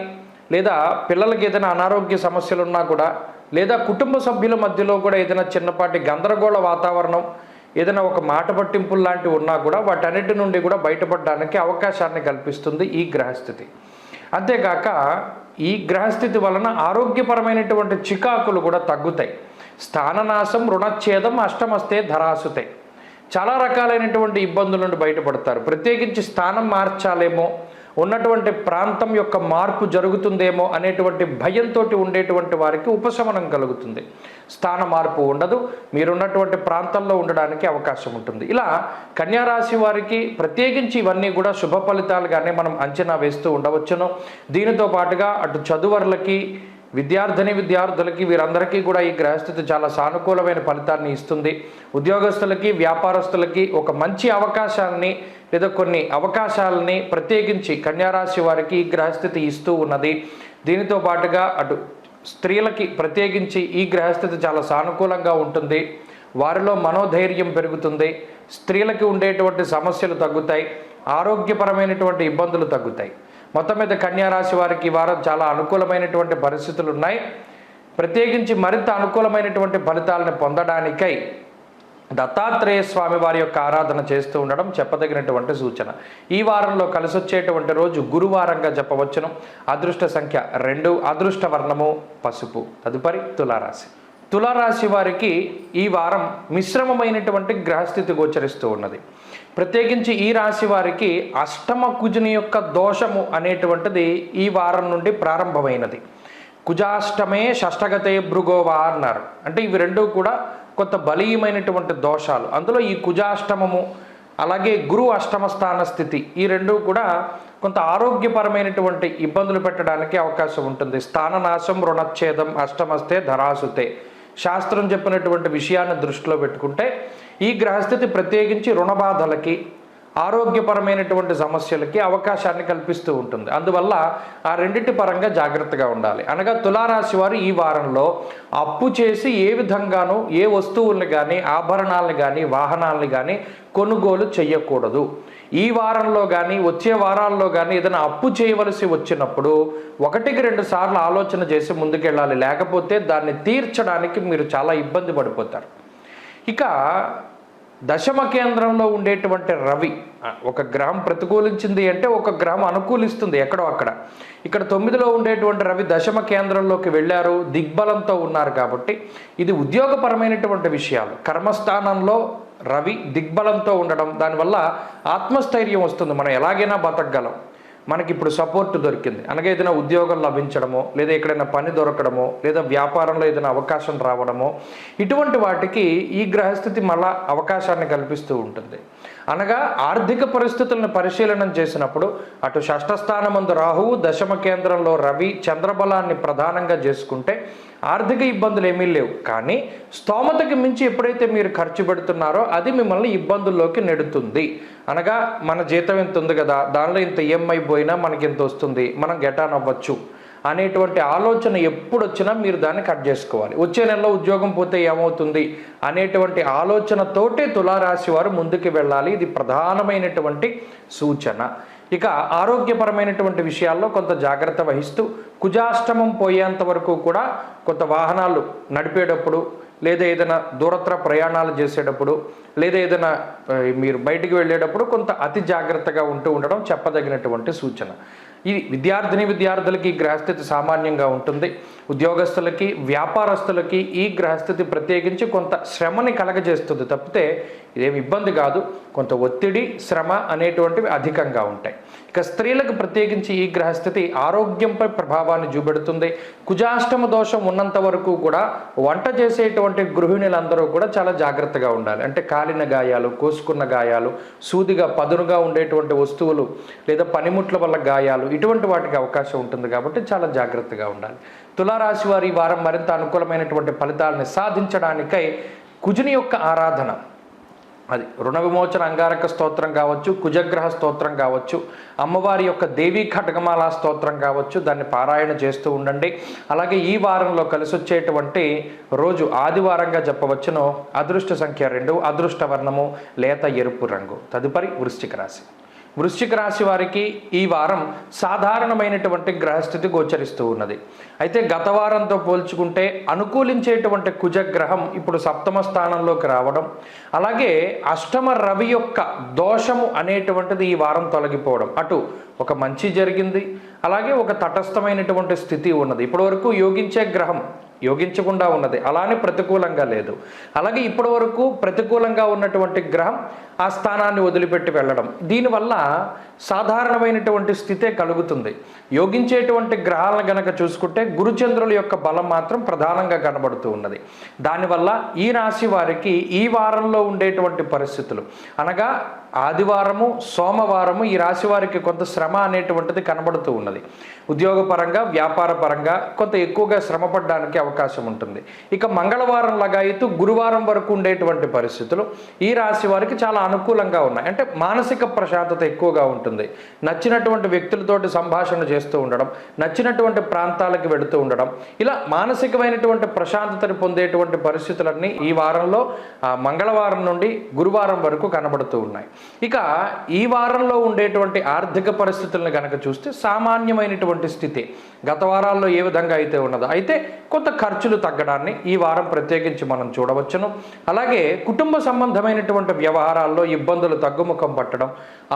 లేదా పిల్లలకి ఏదైనా అనారోగ్య సమస్యలు ఉన్నా కూడా, లేదా కుటుంబ సభ్యుల మధ్యలో కూడా ఏదైనా చిన్నపాటి గందరగోళ వాతావరణం, ఏదైనా ఒక మాట పట్టింపులు లాంటివి ఉన్నా కూడా వాటన్నిటి నుండి కూడా బయటపడడానికి అవకాశాన్ని కల్పిస్తుంది ఈ గ్రహస్థితి. అంతేకాక ఈ గ్రహస్థితి వలన ఆరోగ్యపరమైనటువంటి చికాకులు కూడా తగ్గుతాయి. స్థాననాశం, రుణఛేదం, అష్టమస్తే ధరాసుతే, చాలా రకాలైనటువంటి ఇబ్బందుల నుండి బయటపడతారు. ప్రత్యేకించి స్థానం మార్చాలేమో, ఉన్నటువంటి ప్రాంతం యొక్క మార్పు జరుగుతుందేమో అనేటువంటి భయంతో ఉండేటువంటి వారికి ఉపశమనం కలుగుతుంది. స్థాన మార్పు ఉండదు, మీరున్నటువంటి ప్రాంతంలో ఉండడానికి అవకాశం ఉంటుంది. ఇలా కన్యారాశి వారికి ప్రత్యేకించి ఇవన్నీ కూడా శుభ ఫలితాలుగానే మనం అంచనా వేస్తూ ఉండవచ్చును. దీనితో పాటుగా అటు చదువర్లకి, విద్యార్థులకి వీరందరికీ కూడా ఈ గ్రహస్థితి చాలా సానుకూలమైన ఫలితాన్ని ఇస్తుంది. ఉద్యోగస్తులకి, వ్యాపారస్తులకి ఒక మంచి అవకాశాన్ని లేదా కొన్ని అవకాశాలని ప్రత్యేకించి కన్యారాశి వారికి ఈ గ్రహస్థితి ఇస్తూ ఉన్నది. దీనితో పాటుగా అటు స్త్రీలకి ప్రత్యేకించి ఈ గ్రహస్థితి చాలా సానుకూలంగా ఉంటుంది. వారిలో మనోధైర్యం పెరుగుతుంది, స్త్రీలకి ఉండేటువంటి సమస్యలు తగ్గుతాయి, ఆరోగ్యపరమైనటువంటి ఇబ్బందులు తగ్గుతాయి. మొత్తం మీద కన్యారాశి వారికి ఈ వారం చాలా అనుకూలమైనటువంటి పరిస్థితులు ఉన్నాయి. ప్రత్యేకించి మరింత అనుకూలమైనటువంటి ఫలితాలను పొందడానికై దత్తాత్రేయ స్వామి వారి యొక్క ఆరాధన చేస్తూ ఉండడం చెప్పదగినటువంటి సూచన. ఈ వారంలో కలిసి వచ్చేటువంటి రోజు గురువారంగా చెప్పవచ్చును. అదృష్ట సంఖ్య 2, అదృష్ట వర్ణము పసుపు. తదుపరి తులారాశి. తులారాశి వారికి ఈ వారం మిశ్రమమైనటువంటి గ్రహస్థితి గోచరిస్తూ ఉన్నది. ప్రత్యేకించి ఈ రాశి వారికి అష్టమ కుజుని యొక్క దోషము అనేటువంటిది ఈ వారం నుండి ప్రారంభమైనది. కుజాష్టమే షష్టగతే భృగోవా అన్నారు. అంటే ఇవి రెండూ కూడా కొంత బలీయమైనటువంటి దోషాలు. అందులో ఈ కుజాష్టమము అలాగే గురు అష్టమ స్థాన స్థితి ఈ రెండూ కూడా కొంత ఆరోగ్యపరమైనటువంటి ఇబ్బందులు పెట్టడానికి అవకాశం ఉంటుంది. స్థాననాశం రుణచ్ఛేదం అష్టమస్తే ధరాసుతే శాస్త్రం చెప్పినటువంటి విషయాన్ని దృష్టిలో పెట్టుకుంటే ఈ గ్రహస్థితి ప్రత్యేకించి రుణబాధలకి ఆరోగ్యపరమైనటువంటి సమస్యలకి అవకాశాన్ని కల్పిస్తూ ఉంటుంది. అందువల్ల ఆ రెండింటి పరంగా జాగ్రత్తగా ఉండాలి. అనగా తులారాశి వారు ఈ వారంలో అప్పు చేసి ఏ విధంగానూ ఏ వస్తువుల్ని కానీ ఆభరణాలను కానీ వాహనాలని కానీ కొనుగోలు చేయకూడదు. ఈ వారంలో కానీ వచ్చే వారాల్లో కానీ ఏదైనా అప్పు చేయవలసి వచ్చినప్పుడు 1-2 సార్లు ఆలోచన చేసి ముందుకెళ్ళాలి. లేకపోతే దాన్ని తీర్చడానికి మీరు చాలా ఇబ్బంది పడిపోతారు. ఇక దశమ కేంద్రంలో ఉండేటువంటి రవి, ఒక గ్రహం ప్రతికూలించింది అంటే ఒక గ్రహం అనుకూలిస్తుంది ఎక్కడో అక్కడ. ఇక్కడ 9లో ఉండేటువంటి రవి దశమ కేంద్రంలోకి వెళ్ళారు, దిగ్బలంతో ఉన్నారు. కాబట్టి ఇది ఉద్యోగపరమైనటువంటి విషయాలు. కర్మస్థానంలో రవి దిగ్బలంతో ఉండడం, దానివల్ల ఆత్మస్థైర్యం వస్తుంది. మనం ఎలాగైనా బతకగలం, మనకి ఇప్పుడు సపోర్ట్ దొరికింది అనగా ఏదైనా ఉద్యోగం లభించడమో లేదా ఎక్కడైనా పని దొరకడమో లేదా వ్యాపారంలో ఏదైనా అవకాశం రావడమో ఇటువంటి వాటికి ఈ గ్రహస్థితి మళ్ళా అవకాశాన్ని కల్పిస్తూ ఉంటుంది. అనగా ఆర్థిక పరిస్థితులను పరిశీలన చేసినప్పుడు అటు షష్ఠస్థానమందు రాహువు, దశమ కేంద్రంలో రవి, చంద్రబలాన్ని ప్రధానంగా చేసుకుంటే ఆర్థిక ఇబ్బందులు ఏమీ లేవు. కానీ స్తోమతకి మించి ఎప్పుడైతే మీరు ఖర్చు పెడుతున్నారో అది మిమ్మల్ని ఇబ్బందుల్లోకి నెడుతుంది. అనగా మన జీతం ఎంత ఉంది కదా, దానిలో ఇంత ఈఎంఐ పోయినా మనకి ఎంత వస్తుంది, మనం గెటాన్ అవ్వచ్చు అనేటువంటి ఆలోచన ఎప్పుడు వచ్చినా మీరు దాన్ని కట్ చేసుకోవాలి. వచ్చే నెలలో ఉద్యోగం పోతే ఏమవుతుంది అనేటువంటి ఆలోచనతోటే తులారాశి వారు ముందుకు వెళ్ళాలి. ఇది ప్రధానమైనటువంటి సూచన. ఇక ఆరోగ్యపరమైనటువంటి విషయాల్లో కొంత జాగ్రత్త వహిస్తూ కుజాష్టమం పోయేంత వరకు కూడా కొంత వాహనాలు నడిపేటప్పుడు లేదా ఏదైనా దూరత్ర ప్రయాణాలు చేసేటప్పుడు లేదా ఏదైనా మీరు బయటికి వెళ్ళేటప్పుడు కొంత అతి జాగ్రత్తగా ఉండడం చెప్పదగినటువంటి సూచన. ఈ విద్యార్థులకి గ్రహస్థితి సామాన్యంగా ఉంటుంది. ఉద్యోగస్తులకి వ్యాపారస్తులకి ఈ గ్రహస్థితి ప్రత్యేకించి కొంత శ్రమని కలగజేస్తుంది తప్పితే ఇదేమి ఇబ్బంది కాదు. కొంత ఒత్తిడి శ్రమ అనేటువంటివి అధికంగా ఉంటాయి. ఇక స్త్రీలకు ప్రత్యేకించి ఈ గ్రహస్థితి ఆరోగ్యంపై ప్రభావాన్ని చూపెడుతుంది. కుజాష్టమ దోషం ఉన్నంత వరకు కూడా వంట చేసేటువంటి గృహిణులందరూ కూడా చాలా జాగ్రత్తగా ఉండాలి. అంటే కాలిన గాయాలు, కోసుకున్న గాయాలు, సూదిగా పదునుగా ఉండేటువంటి వస్తువులు లేదా పనిముట్ల వల్ల గాయాలు ఇటువంటి వాటికి అవకాశం ఉంటుంది. కాబట్టి చాలా జాగ్రత్తగా ఉండాలి. తులారాశి వారి ఈ వారం మరింత అనుకూలమైనటువంటి ఫలితాలను సాధించడానికై కుజుని యొక్క ఆరాధన, అది రుణ విమోచన అంగారక స్తోత్రం కావచ్చు, కుజగ్రహ స్తోత్రం కావచ్చు, అమ్మవారి యొక్క దేవీ ఖడ్గమాల స్తోత్రం కావచ్చు, దాన్ని పారాయణ చేస్తూ ఉండండి. అలాగే ఈ వారంలో కలిసి వచ్చేటువంటి రోజు ఆదివారంగా చెప్పవచ్చును. అదృష్ట సంఖ్య 2, అదృష్ట వర్ణము లేత ఎరుపు రంగు. తదుపరి వృశ్చిక రాశి. వృశ్చిక రాశి వారికి ఈ వారం సాధారణమైనటువంటి గ్రహస్థితి గోచరిస్తూ ఉన్నది. అయితే గత వారంతో పోల్చుకుంటే అనుకూలించేటువంటి కుజగ్రహం ఇప్పుడు సప్తమ స్థానంలోకి రావడం, అలాగే అష్టమ రవి యొక్క దోషము అనేటువంటిది ఈ వారం తొలగిపోవడం, అటు ఒక మంచి జరిగింది, అలాగే ఒక తటస్థమైనటువంటి స్థితి ఉన్నది. ఇప్పటి వరకు యోగించే గ్రహం యోగించకుండా ఉన్నది, అలానే ప్రతికూలంగా లేదు. అలాగే ఇప్పటి వరకు ప్రతికూలంగా ఉన్నటువంటి గ్రహం ఆ స్థానాన్ని వదిలిపెట్టి వెళ్ళడం, దీనివల్ల సాధారణమైనటువంటి స్థితే కలుగుతుంది. యోగించేటువంటి గ్రహాలను గనక చూసుకుంటే గురుచంద్రుల యొక్క బలం మాత్రం ప్రధానంగా కనబడుతూ ఉన్నది. దానివల్ల ఈ రాశి వారికి ఈ వారంలో ఉండేటువంటి పరిస్థితులు అనగా ఆదివారము, సోమవారము ఈ రాశి వారికి కొంత శ్రమ అనేటువంటిది కనబడుతూ ఉన్నది. ఉద్యోగపరంగా, వ్యాపార పరంగా కొంత ఎక్కువగా శ్రమ పడడానికి అవకాశం ఉంటుంది. ఇక మంగళవారం లగాయితూ గురువారం వరకు ఉండేటువంటి పరిస్థితులు ఈ రాశి వారికి చాలా అనుకూలంగా ఉన్నాయి. అంటే మానసిక ప్రశాంతత ఎక్కువగా ఉంటుంది. నచ్చినటువంటి వ్యక్తులతోటి సంభాషణ చేస్తూ ఉండడం, నచ్చినటువంటి ప్రాంతాలకు వెళుతూ ఉండడం, ఇలా మానసికమైనటువంటి ప్రశాంతతని పొందేటువంటి పరిస్థితులన్నీ ఈ వారంలో మంగళవారం నుండి గురువారం వరకు కనబడుతూ ఉన్నాయి. ఇక ఈ వారంలో ఉండేటువంటి ఆర్థిక పరిస్థితులను కనుక చూస్తే సామాన్యమైనటువంటి స్థితి గత వారాల్లో ఏ విధంగా అయితే ఉన్నదో, అయితే కొంత ఖర్చులు తగ్గడాన్ని ఈ వారం ప్రత్యేకించి మనం చూడవచ్చును. అలాగే కుటుంబ సంబంధమైనటువంటి వ్యవహారాల్లో ఇబ్బందులు తగ్గుముఖం పట్టడం,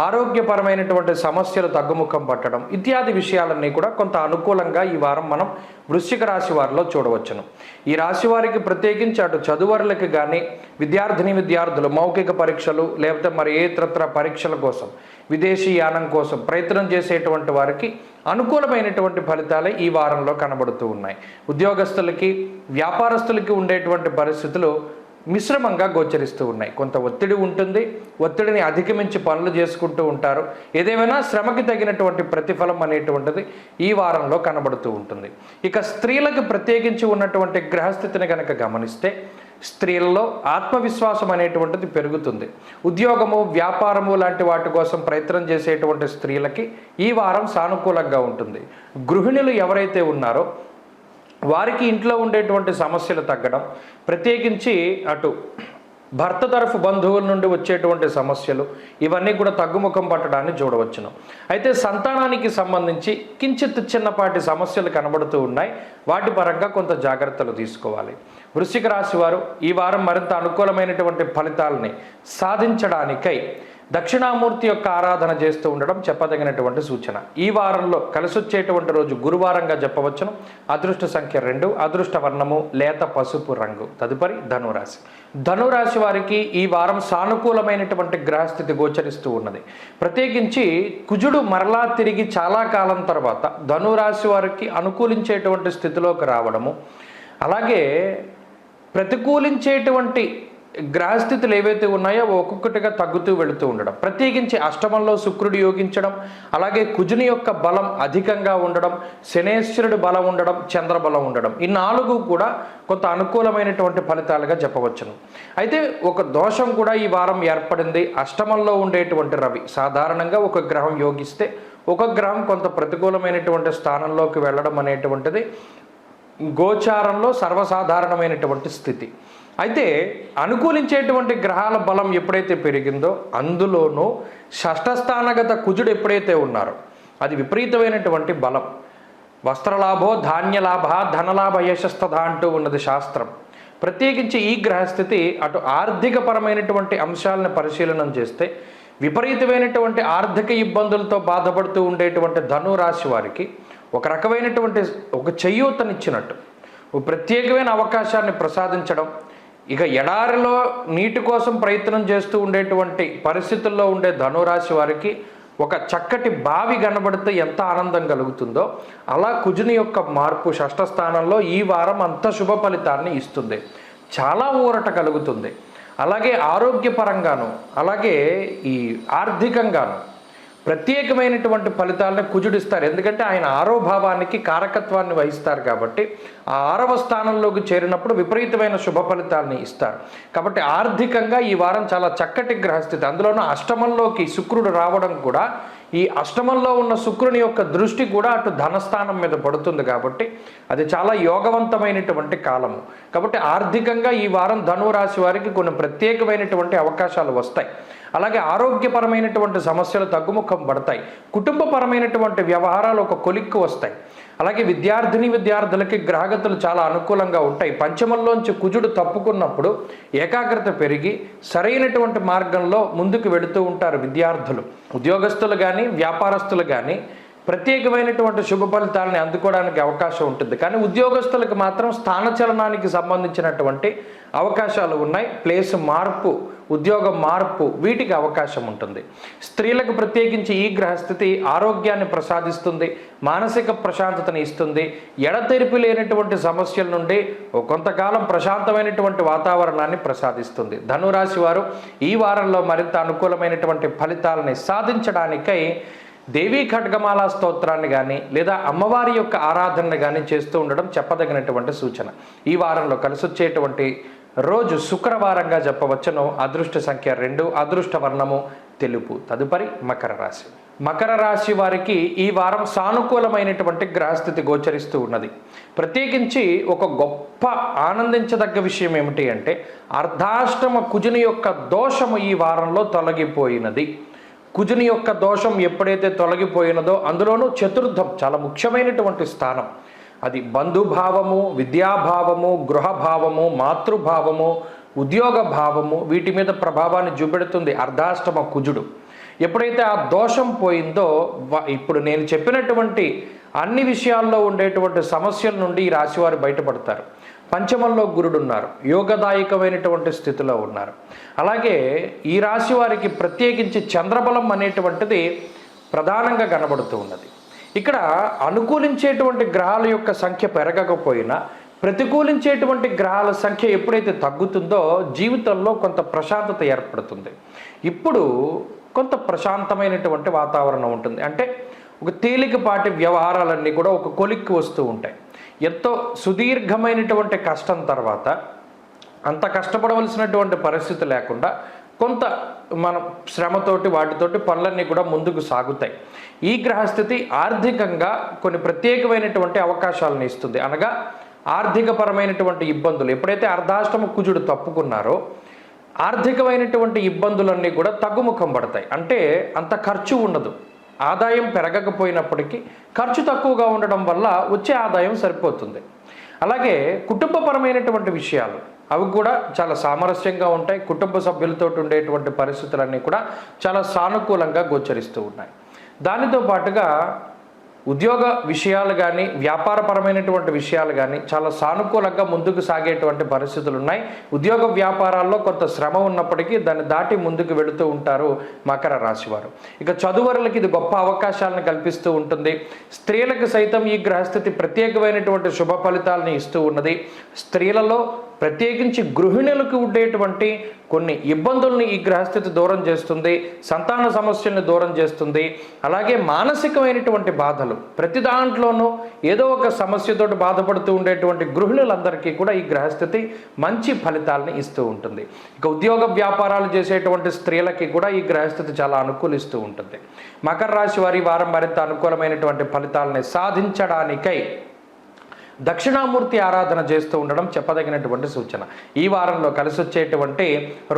ఆరోగ్యపరమైనటువంటి సమస్యలు తగ్గుముఖం పట్టడం ఇత్యాది విషయాలు విషయాలన్నీ కూడా కొంత అనుకూలంగా ఈ వారం మనం వృశ్చిక రాశి వారిలో చూడవచ్చును. ఈ రాశి వారికి ప్రత్యేకించి అటు చదువరులకి కానీ విద్యార్థులు మౌఖిక పరీక్షలు లేకపోతే మరి ఇతరత్ర పరీక్షల కోసం విదేశీ యానం కోసం ప్రయత్నం చేసేటువంటి వారికి అనుకూలమైనటువంటి ఫలితాలే ఈ వారంలో కనబడుతూ ఉన్నాయి. ఉద్యోగస్తులకి వ్యాపారస్తులకి ఉండేటువంటి పరిస్థితులు మిశ్రమంగా గోచరిస్తూ ఉన్నాయి. కొంత ఒత్తిడి ఉంటుంది, ఒత్తిడిని అధిగమించి పనులు చేసుకుంటూ ఉంటారు. ఏదేమైనా శ్రమకి తగినటువంటి ప్రతిఫలం అనేటువంటిది ఈ వారంలో కనబడుతూ ఉంటుంది. ఇక స్త్రీలకు ప్రత్యేకించి ఉన్నటువంటి గ్రహస్థితిని కనుక గమనిస్తే స్త్రీలలో ఆత్మవిశ్వాసం అనేటువంటిది పెరుగుతుంది. ఉద్యోగము వ్యాపారము లాంటి వాటి కోసం ప్రయత్నం చేసేటువంటి స్త్రీలకి ఈ వారం సానుకూలంగా ఉంటుంది. గృహిణులు ఎవరైతే ఉన్నారో వారికి ఇంట్లో ఉండేటువంటి సమస్యలు తగ్గడం, ప్రత్యేకించి అటు భర్త తరఫు బంధువుల నుండి వచ్చేటువంటి సమస్యలు ఇవన్నీ కూడా తగ్గుముఖం పట్టడాన్ని చూడవచ్చును. అయితే సంతానానికి సంబంధించి కించిత్ చిన్నపాటి సమస్యలు కనబడుతూ ఉన్నాయి. వాటి పరంగా కొంత జాగ్రత్తలు తీసుకోవాలి. వృశ్చిక రాశి వారు ఈ వారం మరింత అనుకూలమైనటువంటి ఫలితాలని సాధించడానికై దక్షిణామూర్తి యొక్క ఆరాధన చేస్తూ ఉండడం చెప్పదగినటువంటి సూచన. ఈ వారంలో కలిసొచ్చేటువంటి రోజు గురువారంగా చెప్పవచ్చును. అదృష్ట సంఖ్య 2, అదృష్ట వర్ణము లేత పసుపు రంగు. తదుపరి ధనురాశి. ధనురాశి వారికి ఈ వారం సానుకూలమైనటువంటి గ్రహస్థితి గోచరిస్తూ ఉన్నది. ప్రత్యేకించి కుజుడు మరలా తిరిగి చాలా కాలం తర్వాత ధనురాశి వారికి అనుకూలించేటువంటి స్థితిలోకి రావడము, అలాగే ప్రతికూలించేటువంటి గ్రహస్థితులు ఏవైతే ఉన్నాయో ఒక్కొక్కటిగా తగ్గుతూ వెళుతూ ఉండడం, ప్రత్యేకించి అష్టమంలో శుక్రుడు యోగించడం, అలాగే కుజుని యొక్క బలం అధికంగా ఉండడం, శనేశ్వరుడి బలం ఉండడం, చంద్రబలం ఉండడం, ఈ 4 కూడా కొంత అనుకూలమైనటువంటి ఫలితాలుగా చెప్పవచ్చును. అయితే ఒక దోషం కూడా ఈ వారం ఏర్పడింది. అష్టమంలో ఉండేటువంటి రవి సాధారణంగా ఒక గ్రహం యోగిస్తే ఒక గ్రహం కొంత ప్రతికూలమైనటువంటి స్థానంలోకి వెళ్ళడం అనేటువంటిది గోచారంలో సర్వసాధారణమైనటువంటి స్థితి. అయితే అనుకూలించేటువంటి గ్రహాల బలం ఎప్పుడైతే పెరిగిందో అందులోనూ షష్ఠస్థానగత కుజుడు ఎప్పుడైతే ఉన్నారో అది విపరీతమైనటువంటి బలం. వస్త్రలాభో ధాన్యలాభ ధనలాభ యశస్తథ అంటూ ఉన్నది శాస్త్రం. ప్రత్యేకించి ఈ గ్రహస్థితి అటు ఆర్థికపరమైనటువంటి అంశాలను పరిశీలనం చేస్తే విపరీతమైనటువంటి ఆర్థిక ఇబ్బందులతో బాధపడుతూ ఉండేటువంటి ధనురాశి వారికి ఒక రకమైనటువంటి ఒక చేయూతనిచ్చినట్టు ప్రత్యేకమైన అవకాశాన్ని ప్రసాదించడం, ఇక ఎడారిలో నీటి కోసం ప్రయత్నం చేస్తూ ఉండేటువంటి పరిస్థితుల్లో ఉండే ధనురాశి వారికి ఒక చక్కటి బావి కనబడితే ఎంత ఆనందం కలుగుతుందో అలా కుజుని యొక్క మార్పు షష్ఠ స్థానంలో ఈ వారం అంత శుభ ఫలితాన్ని ఇస్తుంది. చాలా ఊరట కలుగుతుంది. అలాగే ఆరోగ్యపరంగాను అలాగే ఈ ఆర్థికంగాను ప్రత్యేకమైనటువంటి ఫలితాలను కుజుడిస్తారు. ఎందుకంటే ఆయన 6వ భావానికి కారకత్వాన్ని వహిస్తారు కాబట్టి ఆ 6వ స్థానంలోకి చేరినప్పుడు విపరీతమైన శుభ ఫలితాలని ఇస్తారు. కాబట్టి ఆర్థికంగా ఈ వారం చాలా చక్కటి గ్రహస్థితి. అందులోనూ అష్టమంలోకి శుక్రుడు రావడం కూడా ఈ అష్టమంలో ఉన్న శుక్రుని యొక్క దృష్టి కూడా అటు ధనస్థానం మీద పడుతుంది కాబట్టి అది చాలా యోగవంతమైనటువంటి కాలము. కాబట్టి ఆర్థికంగా ఈ వారం ధనురాశి వారికి కొన్ని ప్రత్యేకమైనటువంటి అవకాశాలు వస్తాయి. అలాగే ఆరోగ్యపరమైనటువంటి సమస్యలు తగ్గుముఖం పడతాయి. కుటుంబపరమైనటువంటి వ్యవహారాలు ఒక కొలిక్కు వస్తాయి. అలాగే విద్యార్థులకి గ్రహగతులు చాలా అనుకూలంగా ఉంటాయి. పంచమంలోంచి కుజుడు తప్పుకున్నప్పుడు ఏకాగ్రత పెరిగి సరైనటువంటి మార్గంలో ముందుకు వెళుతూ ఉంటారు విద్యార్థులు. ఉద్యోగస్తులు కానీ వ్యాపారస్తులు కానీ ప్రత్యేకమైనటువంటి శుభ ఫలితాలని అందుకోవడానికి అవకాశం ఉంటుంది. కానీ ఉద్యోగస్తులకు మాత్రం స్థానచలనానికి సంబంధించినటువంటి అవకాశాలు ఉన్నాయి. ప్లేస్ మార్పు, ఉద్యోగ మార్పు వీటికి అవకాశం ఉంటుంది. స్త్రీలకు ప్రత్యేకించి ఈ గ్రహస్థితి ఆరోగ్యాన్ని ప్రసాదిస్తుంది, మానసిక ప్రశాంతతని ఇస్తుంది. ఎడతెరిపి లేనటువంటి సమస్యల నుండి కొంతకాలం ప్రశాంతమైనటువంటి వాతావరణాన్ని ప్రసాదిస్తుంది. ధనురాశి వారు ఈ వారంలో మరింత అనుకూలమైనటువంటి ఫలితాలని సాధించడానికై దేవీ ఖడ్గమాల స్తోత్రాన్ని కానీ లేదా అమ్మవారి యొక్క ఆరాధనను కానీ చేస్తూ ఉండడం చెప్పదగినటువంటి సూచన. ఈ వారంలో కలిసొచ్చేటువంటి రోజు శుక్రవారంగా చెప్పవచ్చును. అదృష్ట సంఖ్య 2, అదృష్ట వర్ణము తెలుపు. తదుపరి మకర రాశి. మకర రాశి వారికి ఈ వారం సానుకూలమైనటువంటి గ్రహస్థితి గోచరిస్తూ ఉన్నది. ప్రత్యేకించి ఒక గొప్ప ఆనందించదగ్గ విషయం ఏమిటి అంటే అర్ధాష్టమ కుజుని యొక్క దోషము ఈ వారంలో తొలగిపోయినది. కుజుని యొక్క దోషం ఎప్పుడైతే తొలగిపోయినదో అందులోనూ చతుర్థం చాలా ముఖ్యమైనటువంటి స్థానం. అది బంధుభావము, విద్యాభావము, గృహభావము, మాతృభావము, ఉద్యోగ భావము వీటి మీద ప్రభావాన్ని చూపెడుతుంది అర్ధాష్టమ కుజుడు. ఎప్పుడైతే ఆ దోషం పోయిందో ఇప్పుడు నేను చెప్పినటువంటి అన్ని విషయాల్లో ఉండేటువంటి సమస్యల నుండి ఈ రాశివారు బయటపడతారు. పంచమంలో గురుడు ఉన్నారు, యోగదాయకమైనటువంటి స్థితిలో ఉన్నారు. అలాగే ఈ రాశి వారికి ప్రత్యేకించి చంద్రబలం అనేటువంటిది ప్రధానంగా కనబడుతూ ఉన్నది. ఇక్కడ అనుకూలించేటువంటి గ్రహాల యొక్క సంఖ్య పెరగకపోయినా ప్రతికూలించేటువంటి గ్రహాల సంఖ్య ఎప్పుడైతే తగ్గుతుందో జీవితంలో కొంత ప్రశాంతత ఏర్పడుతుంది. ఇప్పుడు కొంత ప్రశాంతమైనటువంటి వాతావరణం ఉంటుంది. అంటే ఒక తేలికపాటి వ్యవహారాలన్నీ కూడా ఒక కొలిక్కి వస్తూ ఉంటాయి. ఎంతో సుదీర్ఘమైనటువంటి కష్టం తర్వాత అంత కష్టపడవలసినటువంటి పరిస్థితి లేకుండా కొంత మనం శ్రమతోటి వాటితోటి పనులన్నీ కూడా ముందుకు సాగుతాయి. ఈ గ్రహస్థితి ఆర్థికంగా కొన్ని ప్రత్యేకమైనటువంటి అవకాశాలను ఇస్తుంది. అనగా ఆర్థికపరమైనటువంటి ఇబ్బందులు ఎప్పుడైతే అర్ధాష్టమ కుజుడు తప్పుకున్నారో ఆర్థికమైనటువంటి ఇబ్బందులన్నీ కూడా తగ్గుముఖం పడతాయి. అంటే అంత ఖర్చు ఉండదు. ఆదాయం పెరగకపోయినప్పటికీ ఖర్చు తక్కువగా ఉండడం వల్ల వచ్చే ఆదాయం సరిపోతుంది. అలాగే కుటుంబపరమైనటువంటి విషయాలు అవి కూడా చాలా సామరస్యంగా ఉంటాయి. కుటుంబ సభ్యులతో ఉండేటువంటి పరిస్థితులన్నీ కూడా చాలా సానుకూలంగా గోచరిస్తూ ఉన్నాయి. దానితో పాటుగా ఉద్యోగ విషయాలు కానీ వ్యాపారపరమైనటువంటి విషయాలు కానీ చాలా సానుకూలంగా ముందుకు సాగేటువంటి పరిస్థితులు ఉన్నాయి. ఉద్యోగ వ్యాపారాల్లో కొంత శ్రమ ఉన్నప్పటికీ దాన్ని దాటి ముందుకు వెళుతూ ఉంటారు మకర రాశి వారు. ఇక చదువరులకి ఇది గొప్ప అవకాశాలను కల్పిస్తూ ఉంటుంది. స్త్రీలకు సైతం ఈ గ్రహస్థితి ప్రత్యేకమైనటువంటి శుభ ఫలితాలను ఇస్తూ ఉన్నది. స్త్రీలలో ప్రత్యేకించి గృహిణులకు ఉండేటువంటి కొన్ని ఇబ్బందుల్ని ఈ గ్రహస్థితి దూరం చేస్తుంది. సంతాన సమస్యల్ని దూరం చేస్తుంది. అలాగే మానసికమైనటువంటి బాధలు ప్రతి దాంట్లోనూ ఏదో ఒక సమస్యతో బాధపడుతూ ఉండేటువంటి గృహిణులందరికీ కూడా ఈ గ్రహస్థితి మంచి ఫలితాలని ఇస్తూ ఉంటుంది. ఇక ఉద్యోగ వ్యాపారాలు చేసేటువంటి స్త్రీలకి కూడా ఈ గ్రహస్థితి చాలా అనుకూలిస్తూ ఉంటుంది. మకర రాశి వారి వారం మరింత అనుకూలమైనటువంటి ఫలితాలని సాధించడానికై దక్షిణామూర్తి ఆరాధన చేస్తూ ఉండడం చెప్పదగినటువంటి సూచన. ఈ వారంలో కలిసి వచ్చేటువంటి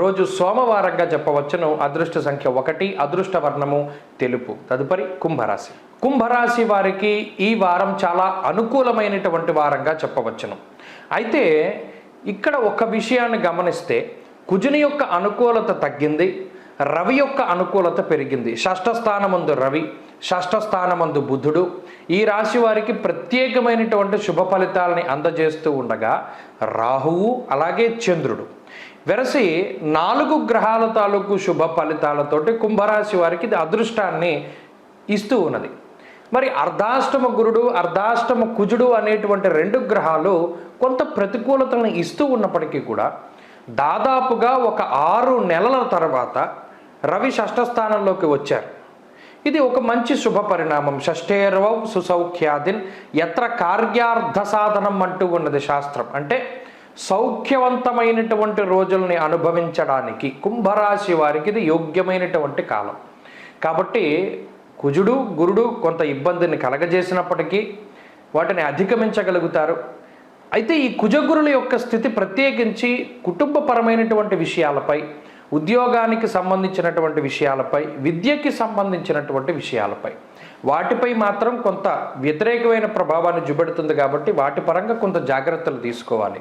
రోజు సోమవారంగా చెప్పవచ్చును. అదృష్ట సంఖ్య 1, అదృష్ట వర్ణము తెలుపు. తదుపరి కుంభరాశి. కుంభరాశి వారికి ఈ వారం చాలా అనుకూలమైనటువంటి వారంగా చెప్పవచ్చును. అయితే ఇక్కడ ఒక విషయాన్ని గమనిస్తే కుజుని యొక్క అనుకూలత తగ్గింది, రవి యొక్క అనుకూలత పెరిగింది. షష్ఠ స్థానమందు రవి, షష్ఠ స్థానమందు బుధుడు ఈ రాశి వారికి ప్రత్యేకమైనటువంటి శుభ ఫలితాలని అందజేస్తూ ఉండగా రాహువు అలాగే చంద్రుడు వెరసి 4 గ్రహాల తాలూకు శుభ ఫలితాలతోటి కుంభరాశి వారికి ఇది అదృష్టాన్ని ఇస్తూ ఉన్నది. మరి అర్ధాష్టమ గురుడు అర్ధాష్టమ కుజుడు అనేటువంటి 2 గ్రహాలు కొంత ప్రతికూలతలను ఇస్తూ ఉన్నప్పటికీ కూడా దాదాపుగా ఒక 6 నెలల తర్వాత రవి షష్ఠ స్థానంలోకి వచ్చారు. ఇది ఒక మంచి శుభ పరిణామం. షష్ఠేర్వౌ సుసౌఖ్యాదిన్ ఎత్ర కార్యార్థ సాధనం అంటూ ఉన్నది శాస్త్రం. అంటే సౌఖ్యవంతమైనటువంటి రోజుల్ని అనుభవించడానికి కుంభరాశి వారికి ఇది యోగ్యమైనటువంటి కాలం. కాబట్టి కుజుడు గురుడు కొంత ఇబ్బందిని కలగజేసినప్పటికీ వాటిని అధిగమించగలుగుతారు. అయితే ఈ కుజగురుల యొక్క స్థితి ప్రత్యేకించి కుటుంబపరమైనటువంటి విషయాలపై, ఉద్యోగానికి సంబంధించినటువంటి విషయాలపై, విద్యకి సంబంధించినటువంటి విషయాలపై వాటిపై మాత్రం కొంత వ్యతిరేకమైన ప్రభావాన్ని చూపెడుతుంది. కాబట్టి వాటి పరంగా కొంత జాగ్రత్తలు తీసుకోవాలి.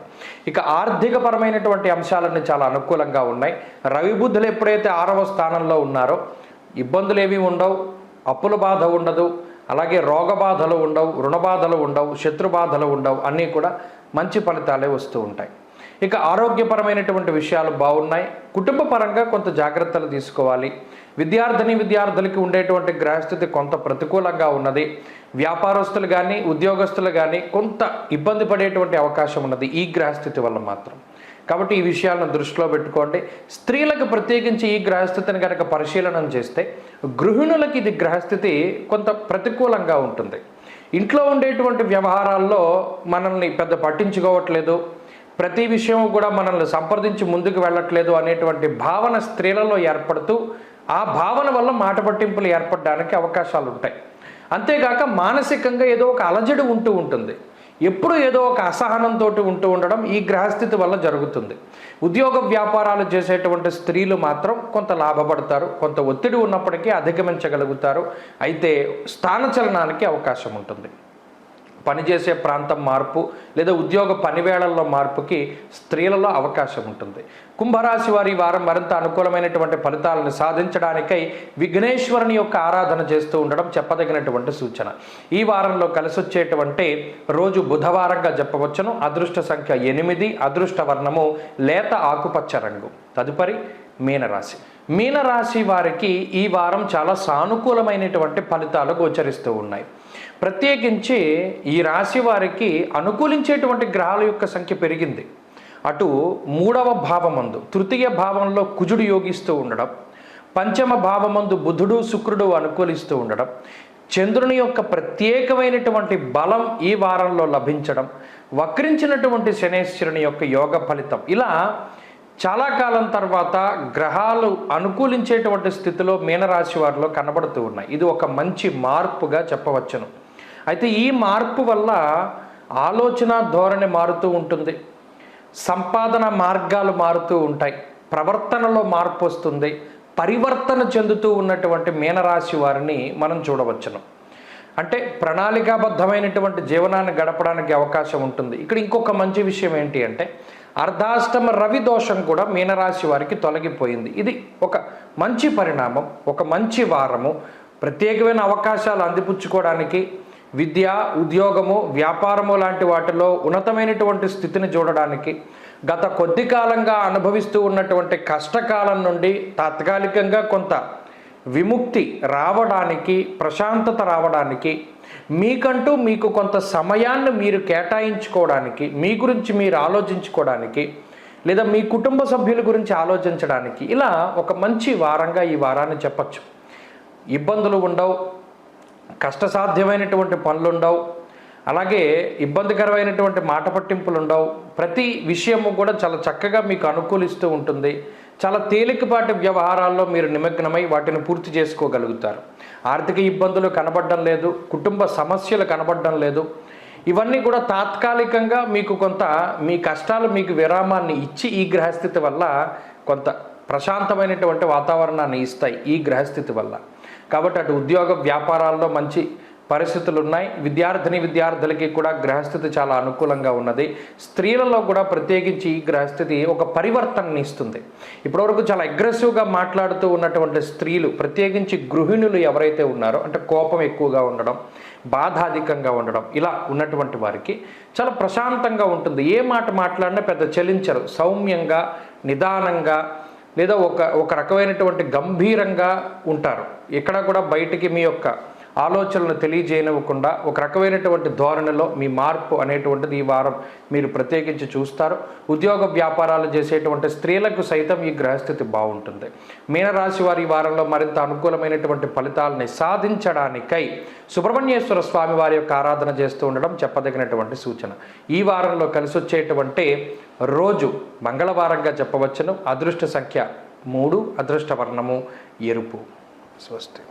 ఇక ఆర్థికపరమైనటువంటి అంశాలన్నీ చాలా అనుకూలంగా ఉన్నాయి. రవి బుద్ధులు ఎప్పుడైతే 6వ స్థానంలో ఉన్నారో ఇబ్బందులు ఏమీ ఉండవు, అప్పుల బాధ ఉండదు, అలాగే రోగ బాధలు ఉండవు, రుణ బాధలు ఉండవు, శత్రు బాధలు ఉండవు, అన్నీ కూడా మంచి ఫలితాలే వస్తూ ఉంటాయి. ఇక ఆరోగ్యపరమైనటువంటి విషయాలు బాగున్నాయి. కుటుంబ పరంగా కొంత జాగ్రత్తలు తీసుకోవాలి. విద్యార్థులకి ఉండేటువంటి గ్రహస్థితి కొంత ప్రతికూలంగా ఉన్నది. వ్యాపారస్తులు కానీ ఉద్యోగస్తులు కానీ కొంత ఇబ్బంది పడేటువంటి అవకాశం ఉన్నది ఈ గ్రహస్థితి వల్ల మాత్రం. కాబట్టి ఈ విషయాలను దృష్టిలో పెట్టుకోండి. స్త్రీలకు ప్రత్యేకించి ఈ గ్రహస్థితిని కనుక పరిశీలన చేస్తే గృహిణులకి ఇది గ్రహస్థితి కొంత ప్రతికూలంగా ఉంటుంది. ఇంట్లో ఉండేటువంటి వ్యవహారాల్లో మనల్ని పెద్ద పట్టించుకోవట్లేదు, ప్రతి విషయం కూడా మనల్ని సంప్రదించి ముందుకు వెళ్ళట్లేదు అనేటువంటి భావన స్త్రీలలో ఏర్పడుతూ ఆ భావన వల్ల మాట పట్టింపులు ఏర్పడడానికి అవకాశాలు ఉంటాయి. అంతేగాక మానసికంగా ఏదో ఒక అలజడి ఉంటూ ఉంటుంది. ఎప్పుడు ఏదో ఒక అసహనంతో ఉంటూ ఉండడం ఈ గ్రహస్థితి వల్ల జరుగుతుంది. ఉద్యోగ వ్యాపారాలు చేసేటువంటి స్త్రీలు మాత్రం కొంత లాభపడతారు, కొంత ఒత్తిడి ఉన్నప్పటికీ అధిగమించగలుగుతారు. అయితే స్థానచలనానికి అవకాశం ఉంటుంది. పనిచేసే ప్రాంతం మార్పు లేదా ఉద్యోగ పనివేళల్లో మార్పుకి స్త్రీలలో అవకాశం ఉంటుంది. కుంభరాశి వారి ఈ వారం మరింత అనుకూలమైనటువంటి ఫలితాలను సాధించడానికై విఘ్నేశ్వరుని యొక్క ఆరాధన చేస్తూ ఉండడం చెప్పదగినటువంటి సూచన. ఈ వారంలో కలిసొచ్చేటువంటి రోజు బుధవారంగా చెప్పవచ్చును. అదృష్ట సంఖ్య 8, అదృష్ట వర్ణము లేత ఆకుపచ్చ రంగు. తదుపరి మీనరాశి. మీనరాశి వారికి ఈ వారం చాలా సానుకూలమైనటువంటి ఫలితాలు గోచరిస్తూ ఉన్నాయి. ప్రత్యేకించి ఈ రాశి వారికి అనుకూలించేటువంటి గ్రహాల యొక్క సంఖ్య పెరిగింది. అటు 3వ భావమందు తృతీయ భావంలో కుజుడు యోగిస్తూ ఉండడం, పంచమ భావమందు బుధుడు శుక్రుడు అనుకూలిస్తూ ఉండడం, చంద్రుని యొక్క ప్రత్యేకమైనటువంటి బలం ఈ వారంలో లభించడం, వక్రించినటువంటి శనేశ్వరుని యొక్క యోగ ఫలితం, ఇలా చాలా కాలం తర్వాత గ్రహాలు అనుకూలించేటువంటి స్థితిలో మీనరాశి వారిలో కనబడుతూ ఉన్నాయి. ఇది ఒక మంచి మార్పుగా చెప్పవచ్చును. అయితే ఈ మార్పు వల్ల ఆలోచన ధోరణి మారుతూ ఉంటుంది, సంపాదన మార్గాలు మారుతూ ఉంటాయి, ప్రవర్తనలో మార్పు వస్తుంది, పరివర్తన చెందుతూ ఉన్నటువంటి మీనరాశి వారిని మనం చూడవచ్చును. అంటే ప్రణాళికాబద్ధమైనటువంటి జీవనాన్ని గడపడానికి అవకాశం ఉంటుంది. ఇక్కడ ఇంకొక మంచి విషయం ఏంటి అంటే అర్ధాష్టమ రవి దోషం కూడా మీనరాశి వారికి తొలగిపోయింది. ఇది ఒక మంచి పరిణామం, ఒక మంచి వారము. ప్రత్యేకమైన అవకాశాలు అందిపుచ్చుకోవడానికి, విద్య, ఉద్యోగము, వ్యాపారము లాంటి వాటిలో ఉన్నతమైనటువంటి స్థితిని చూడడానికి, గత కొద్ది కాలంగా అనుభవిస్తూ ఉన్నటువంటి కష్టకాలం నుండి తాత్కాలికంగా కొంత విముక్తి రావడానికి, ప్రశాంతత రావడానికి, మీకంటూ మీకు కొంత సమయాన్ని మీరు కేటాయించుకోవడానికి, మీ గురించి మీరు ఆలోచించుకోవడానికి, లేదా మీ కుటుంబ సభ్యుల గురించి ఆలోచించడానికి, ఇలా ఒక మంచి వారంగా ఈ వారాన్ని చెప్పచ్చు. ఇబ్బందులు ఉండవు, కష్టసాధ్యమైనటువంటి పనులు ఉండవు, అలాగే ఇబ్బందికరమైనటువంటి మాట పట్టింపులు ఉండవు. ప్రతి విషయము కూడా చాలా చక్కగా మీకు అనుకూలిస్తూ ఉంటుంది. చాలా తేలికపాటి వ్యవహారాల్లో మీరు నిమగ్నమై వాటిని పూర్తి చేసుకోగలుగుతారు. ఆర్థిక ఇబ్బందులు కనబడడం లేదు, కుటుంబ సమస్యలు కనబడడం లేదు. ఇవన్నీ కూడా తాత్కాలికంగా మీకు కొంత మీ కష్టాలు మీకు విరామాన్ని ఇచ్చి ఈ గ్రహస్థితి వల్ల కొంత ప్రశాంతమైనటువంటి వాతావరణాన్ని ఇస్తాయి ఈ గ్రహస్థితి వల్ల. కాబట్టి అటు ఉద్యోగ వ్యాపారాల్లో మంచి పరిస్థితులు ఉన్నాయి. విద్యార్థులకి కూడా గ్రహస్థితి చాలా అనుకూలంగా ఉన్నది. స్త్రీలలో కూడా ప్రత్యేకించి ఈ గ్రహస్థితి ఒక పరివర్తనని ఇస్తుంది. ఇప్పటివరకు చాలా అగ్రెసివ్గా మాట్లాడుతూ ఉన్నటువంటి స్త్రీలు, ప్రత్యేకించి గృహిణులు ఎవరైతే ఉన్నారో, అంటే కోపం ఎక్కువగా ఉండడం, బాధ అధికంగా ఉండడం, ఇలా ఉన్నటువంటి వారికి చాలా ప్రశాంతంగా ఉంటుంది. ఏ మాట మాట్లాడినా పెద్ద చలించరు, సౌమ్యంగా, నిదానంగా, లేదా ఒక రకమైనటువంటి గంభీరంగా ఉంటారు. ఎక్కడ కూడా బయటికి మీ యొక్క ఆలోచనలు తెలియజేయనివ్వకుండా ఒక రకమైనటువంటి ధోరణిలో మీ మార్పు అనేటువంటిది ఈ వారం మీరు ప్రత్యేకించి చూస్తారు. ఉద్యోగ వ్యాపారాలు చేసేటువంటి స్త్రీలకు సైతం ఈ గ్రహస్థితి బాగుంటుంది. మీనరాశి వారి ఈ వారంలో మరింత అనుకూలమైనటువంటి ఫలితాలని సాధించడానికై సుబ్రహ్మణ్యేశ్వర స్వామి వారి యొక్క ఆరాధన చేస్తూ ఉండడం చెప్పదగినటువంటి సూచన. ఈ వారంలో కలిసి వచ్చేటువంటి రోజు మంగళవారంగా చెప్పవచ్చును. అదృష్ట సంఖ్య 3, అదృష్ట వర్ణము ఎరుపు. స్వస్తి.